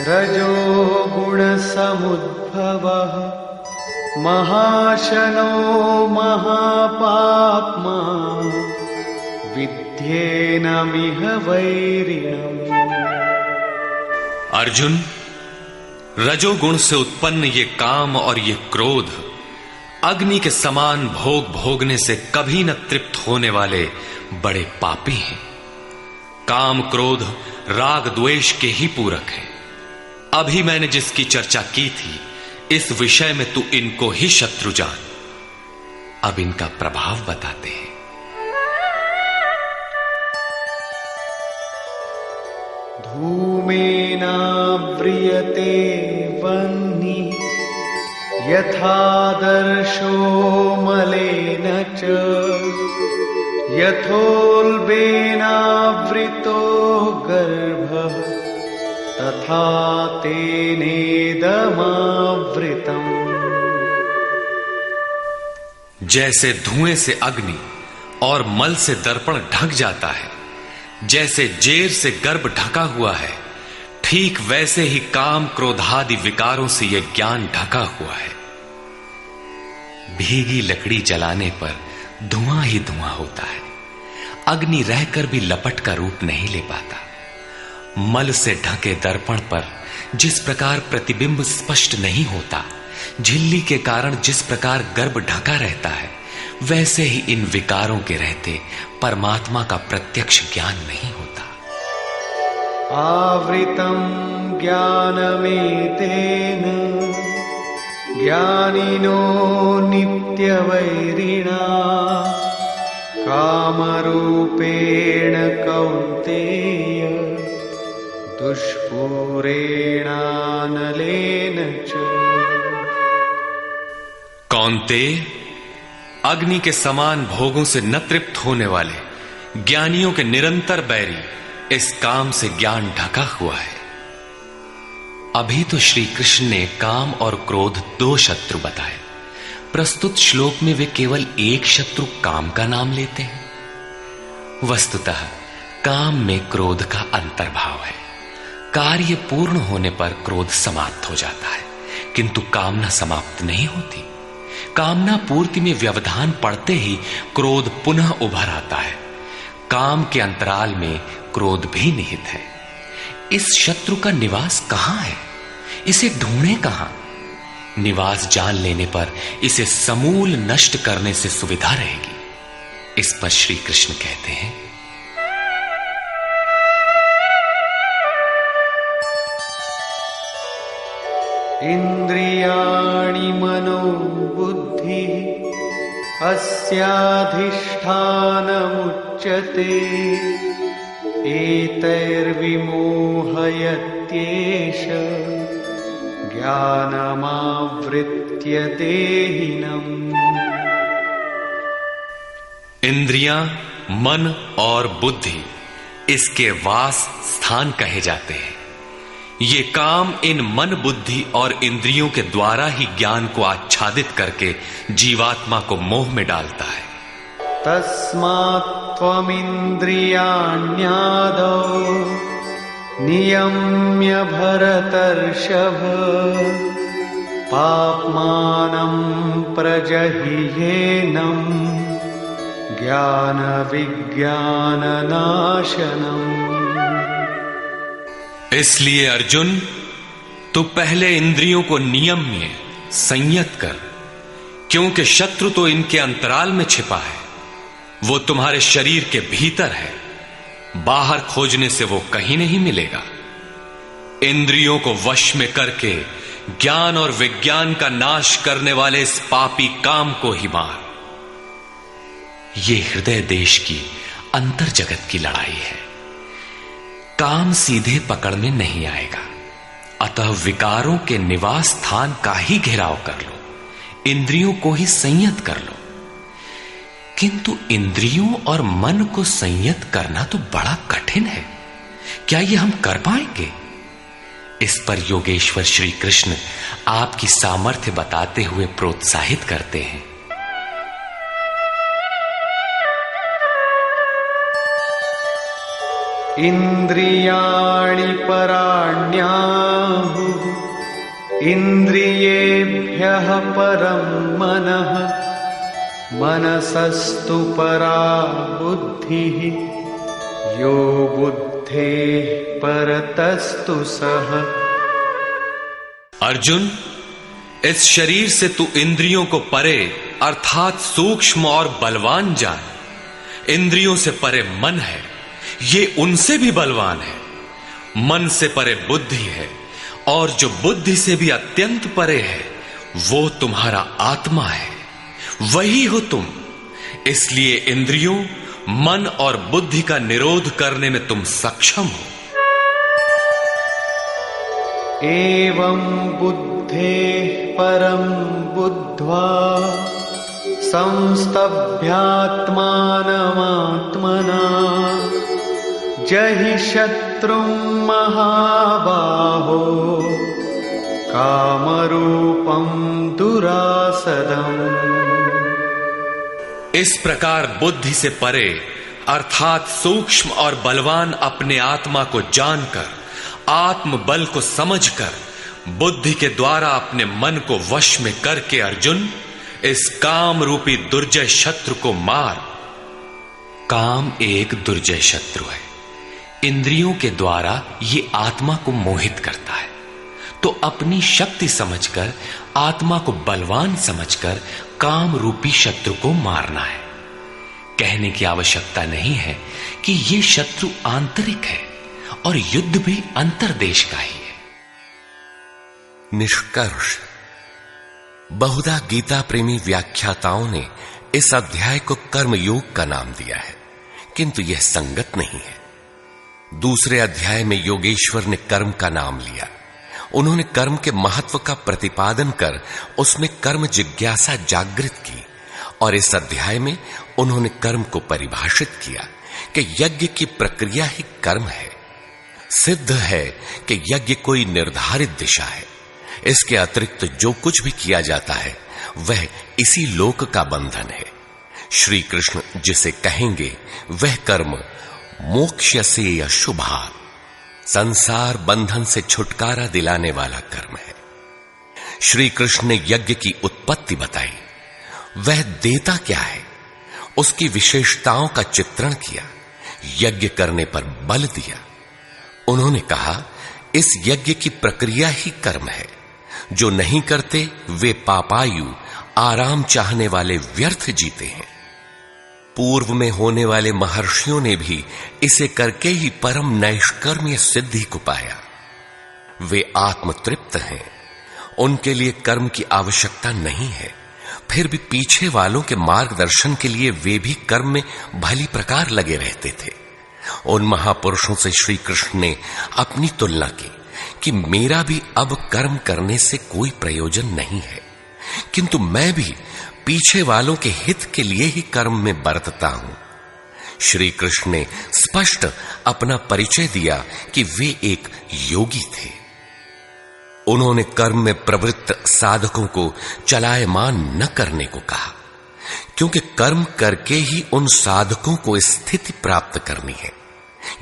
रजो गुण समुद्भवः महाशनो महापाप्मा विद्येनमिह वैरिणम्। अर्जुन, रजोगुण से उत्पन्न ये काम और ये क्रोध अग्नि के समान भोग भोगने से कभी न तृप्त होने वाले बड़े पापी हैं। काम क्रोध राग द्वेष के ही पूरक हैं। अभी मैंने जिसकी चर्चा की थी, इस विषय में तू इनको ही शत्रु जान। अब इनका प्रभाव बताते हैं। धूमेनाव्रियते वह्निः यथादर्शो मलेन च यथोल्बेनावृतो गर्भः तथा तेनेदमावृतम्। जैसे धुएं से अग्नि और मल से दर्पण ढक जाता है, जैसे जेर से गर्भ ढका हुआ है, ठीक वैसे ही काम क्रोधादि विकारों से यह ज्ञान ढका हुआ है। भीगी लकड़ी जलाने पर धुआं ही धुआं होता है। अग्नि रहकर भी लपट का रूप नहीं ले पाता। मल से ढके दर्पण पर जिस प्रकार प्रतिबिंब स्पष्ट नहीं होता, झिल्ली के कारण जिस प्रकार गर्भ ढका रहता है, वैसे ही इन विकारों के रहते परमात्मा का प्रत्यक्ष ज्ञान नहीं होता। आवृतं ज्ञानमेतेन ज्ञानिनो नित्यवैरिणा कामरूपेण कौन्तेय दुष्पूरेणानलेन च। कौन्तेय, अग्नि के समान भोगों से न तृप्त होने वाले ज्ञानियों के निरंतर बैरी इस काम से ज्ञान ढका हुआ है। अभी तो श्री कृष्ण ने काम और क्रोध दो शत्रु बताए। प्रस्तुत श्लोक में वे केवल एक शत्रु काम का नाम लेते हैं। वस्तुतः काम में क्रोध का अंतर्भाव है। कार्य पूर्ण होने पर क्रोध समाप्त हो जाता है, किंतु कामना समाप्त नहीं होती। कामना पूर्ति में व्यवधान पड़ते ही क्रोध पुनः उभर आता है। काम के अंतराल में क्रोध भी निहित है। इस शत्रु का निवास कहां है? इसे ढूंढे कहां? निवास जान लेने पर इसे समूल नष्ट करने से सुविधा रहेगी। इस पर श्री कृष्ण कहते हैं, इंद्रियाणि मनो बुद्धि अस्याधिष्ठानमुच्यते एतैर्विमोहयत्येष ज्ञानमावृत्य देहिनम्। इंद्रियां, मन और बुद्धि इसके वास स्थान कहे जाते हैं। ये काम इन मन, बुद्धि और इंद्रियों के द्वारा ही ज्ञान को आच्छादित करके जीवात्मा को मोह में डालता है। तस्मात् त्वमिन्द्रियाण्यादौ नियम्य भरतर्षभ पाप्मानं प्रजह्येनं ज्ञान विज्ञाननाशनम्। इसलिए अर्जुन, तू पहले इंद्रियों को नियम्य संयत कर, क्योंकि शत्रु तो इनके अंतराल में छिपा है। वो तुम्हारे शरीर के भीतर है, बाहर खोजने से वो कहीं नहीं मिलेगा। इंद्रियों को वश में करके ज्ञान और विज्ञान का नाश करने वाले इस पापी काम को ही मार। ये हृदय देश की अंतर जगत की लड़ाई है। काम सीधे पकड़ में नहीं आएगा, अतः विकारों के निवास स्थान का ही घेराव कर लो, इंद्रियों को ही संयत कर लो। किंतु इंद्रियों और मन को संयत करना तो बड़ा कठिन है। क्या ये हम कर पाएंगे? इस पर योगेश्वर श्री कृष्ण आपकी सामर्थ्य बताते हुए प्रोत्साहित करते हैं। इंद्रियाणि पराण्याहुः इंद्रियेभ्यः परं मनः मनसस्तु परा बुद्धिः यो बुद्धेः परतस्तु सः। अर्जुन, इस शरीर से तू इंद्रियों को परे अर्थात सूक्ष्म और बलवान जान। इंद्रियों से परे मन है, ये उनसे भी बलवान है। मन से परे बुद्धि है, और जो बुद्धि से भी अत्यंत परे है वो तुम्हारा आत्मा है, वही हो तुम। इसलिए इंद्रियों, मन और बुद्धि का निरोध करने में तुम सक्षम हो। एवं बुद्धेः परं बुद्ध्वा संस्तभ्यात्मानमात्मना जहि शत्रुं महाबाहो कामरूपं दुरासदम्। इस प्रकार बुद्धि से परे अर्थात सूक्ष्म और बलवान अपने आत्मा को जानकर, आत्म बल को समझकर, बुद्धि के द्वारा अपने मन को वश में करके अर्जुन, इस काम रूपी दुर्जय शत्रु को मार। काम एक दुर्जय शत्रु है। इंद्रियों के द्वारा ये आत्मा को मोहित करता है, तो अपनी शक्ति समझकर, आत्मा को बलवान समझकर काम रूपी शत्रु को मारना है। कहने की आवश्यकता नहीं है कि ये शत्रु आंतरिक है और युद्ध भी अंतर्देश का ही है। निष्कर्ष, बहुधा गीता प्रेमी व्याख्याताओं ने इस अध्याय को कर्मयोग का नाम दिया है, किंतु यह संगत नहीं है। दूसरे अध्याय में योगेश्वर ने कर्म का नाम लिया। उन्होंने कर्म के महत्व का प्रतिपादन कर उसमें कर्म जिज्ञासा जागृत की, और इस अध्याय में उन्होंने कर्म को परिभाषित किया कि यज्ञ की प्रक्रिया ही कर्म है। सिद्ध है कि यज्ञ कोई निर्धारित दिशा है। इसके अतिरिक्त जो कुछ भी किया जाता है वह इसी लोक का बंधन है। श्री कृष्ण जिसे कहेंगे वह कर्म मोक्ष से अशुभा, संसार बंधन से छुटकारा दिलाने वाला कर्म है। श्री कृष्ण ने यज्ञ की उत्पत्ति बताई, वह देता क्या है, उसकी विशेषताओं का चित्रण किया, यज्ञ करने पर बल दिया। उन्होंने कहा इस यज्ञ की प्रक्रिया ही कर्म है। जो नहीं करते वे पापायु, आराम चाहने वाले व्यर्थ जीते हैं। पूर्व में होने वाले महर्षियों ने भी इसे करके ही परम नैष्कर्म्य सिद्धि को पाया। वे आत्मतृप्त हैं, उनके लिए कर्म की आवश्यकता नहीं है। फिर भी पीछे वालों के मार्गदर्शन के लिए वे भी कर्म में भली प्रकार लगे रहते थे। उन महापुरुषों से श्री कृष्ण ने अपनी तुलना की कि मेरा भी अब कर्म करने से कोई प्रयोजन नहीं है, किंतु मैं भी पीछे वालों के हित के लिए ही कर्म में बरतता हूं। श्री कृष्ण ने स्पष्ट अपना परिचय दिया कि वे एक योगी थे। उन्होंने कर्म में प्रवृत्त साधकों को चलायमान न करने को कहा, क्योंकि कर्म करके ही उन साधकों को स्थिति प्राप्त करनी है।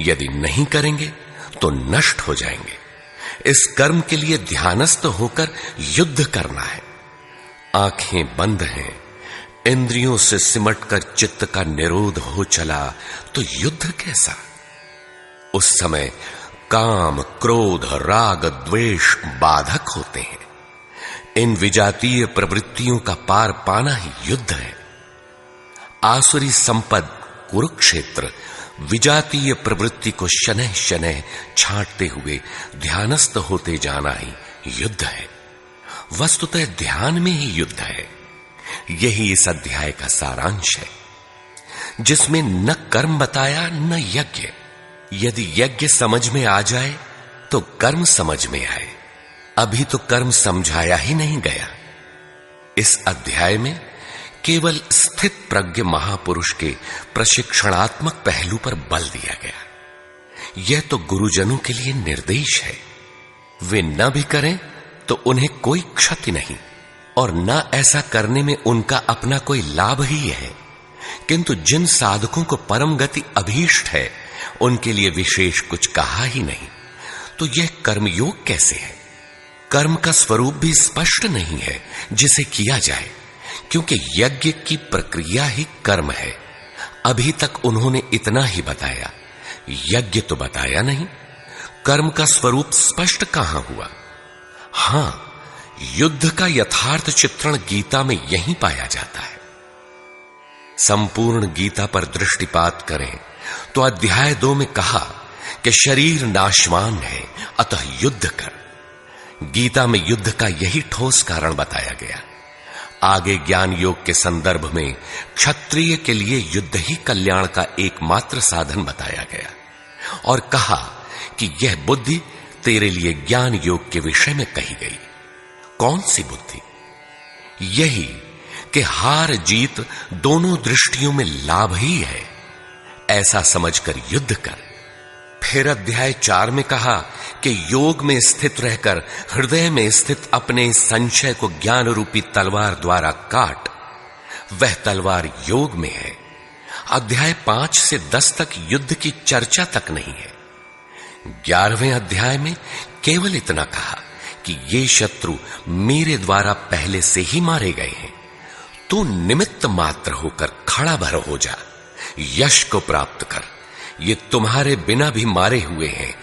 यदि नहीं करेंगे तो नष्ट हो जाएंगे। इस कर्म के लिए ध्यानस्थ होकर युद्ध करना है। आंखें बंद हैं, इंद्रियों से सिमटकर चित्त का निरोध हो चला तो युद्ध कैसा। उस समय काम, क्रोध, राग, द्वेष बाधक होते हैं। इन विजातीय प्रवृत्तियों का पार पाना ही युद्ध है। आसुरी संपद कुरुक्षेत्र विजातीय प्रवृत्ति को शनैः शनैः छांटते हुए ध्यानस्थ होते जाना ही युद्ध है। वस्तुतः ध्यान में ही युद्ध है। यही इस अध्याय का सारांश है, जिसमें न कर्म बताया न यज्ञ। यदि यज्ञ समझ में आ जाए तो कर्म समझ में आए। अभी तो कर्म समझाया ही नहीं गया। इस अध्याय में केवल स्थित प्रज्ञ महापुरुष के प्रशिक्षणात्मक पहलू पर बल दिया गया। यह तो गुरुजनों के लिए निर्देश है। वे न भी करें तो उन्हें कोई क्षति नहीं, और न ऐसा करने में उनका अपना कोई लाभ ही है। किंतु जिन साधकों को परम गति अभीष्ट है, उनके लिए विशेष कुछ कहा ही नहीं। तो यह कर्मयोग कैसे है? कर्म का स्वरूप भी स्पष्ट नहीं है जिसे किया जाए, क्योंकि यज्ञ की प्रक्रिया ही कर्म है। अभी तक उन्होंने इतना ही बताया, यज्ञ तो बताया नहीं। कर्म का स्वरूप स्पष्ट कहां हुआ? हां, युद्ध का यथार्थ चित्रण गीता में यहीं पाया जाता है। संपूर्ण गीता पर दृष्टिपात करें तो अध्याय 2 में कहा कि शरीर नाशवान है, अतः युद्ध कर। गीता में युद्ध का यही ठोस कारण बताया गया। आगे ज्ञान योग के संदर्भ में क्षत्रिय के लिए युद्ध ही कल्याण का एकमात्र साधन बताया गया, और कहा कि यह बुद्धि तेरे लिए ज्ञान योग के विषय में कही गई। कौन सी बुद्धि? यही कि हार जीत दोनों दृष्टियों में लाभ ही है, ऐसा समझकर युद्ध कर। फिर अध्याय 4 में कहा कि योग में स्थित रहकर हृदय में स्थित अपने संशय को ज्ञान रूपी तलवार द्वारा काट। वह तलवार योग में है। अध्याय 5 से 10 तक युद्ध की चर्चा तक नहीं है। 11वें अध्याय में केवल इतना कहा कि ये शत्रु मेरे द्वारा पहले से ही मारे गए हैं। तू निमित्त मात्र होकर खड़ा भर हो जा, यश को प्राप्त कर। ये तुम्हारे बिना भी मारे हुए हैं,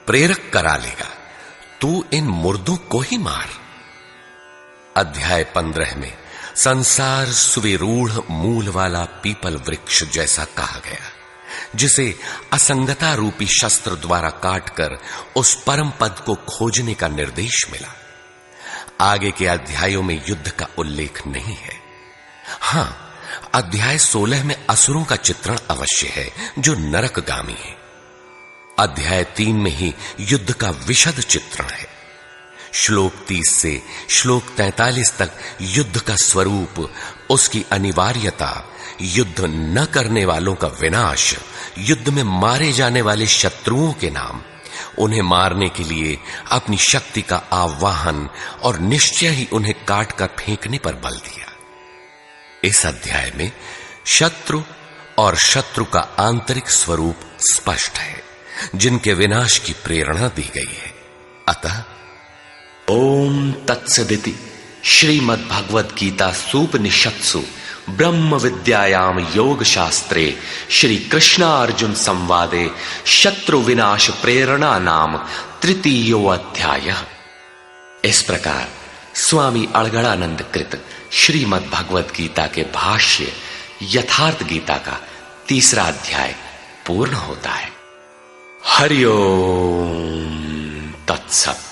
प्रेरक करा लेगा। तू इन मुर्दों को ही मार। अध्याय 15 में संसार सुविरूढ़ मूल वाला पीपल वृक्ष जैसा कहा गया, जिसे असंगता रूपी शस्त्र द्वारा काटकर उस परम पद को खोजने का निर्देश मिला। आगे के अध्यायों में युद्ध का उल्लेख नहीं है। हां, अध्याय 16 में असुरों का चित्रण अवश्य है, जो नरकगामी है। अध्याय 3 में ही युद्ध का विशद चित्रण है। श्लोक 30 से श्लोक 43 तक युद्ध का स्वरूप, उसकी अनिवार्यता, युद्ध न करने वालों का विनाश, युद्ध में मारे जाने वाले शत्रुओं के नाम, उन्हें मारने के लिए अपनी शक्ति का आह्वान और निश्चय ही उन्हें काटकर फेंकने पर बल दिया। इस अध्याय में शत्रु और शत्रु का आंतरिक स्वरूप स्पष्ट है, जिनके विनाश की प्रेरणा दी गई है। अतः ओम तत्सदिति श्रीमद् भगवद गीता सूपनिषत्सु ब्रह्म विद्यायाम योग शास्त्रे श्री कृष्णार्जुन संवादे शत्रु विनाश प्रेरणा नाम तृतीयो अध्याय। इस प्रकार स्वामी अड़गड़ानंद कृत श्रीमद् भगवद गीता के भाष्य यथार्थ गीता का 3रा अध्याय पूर्ण होता है। हरि ओम तत्सत।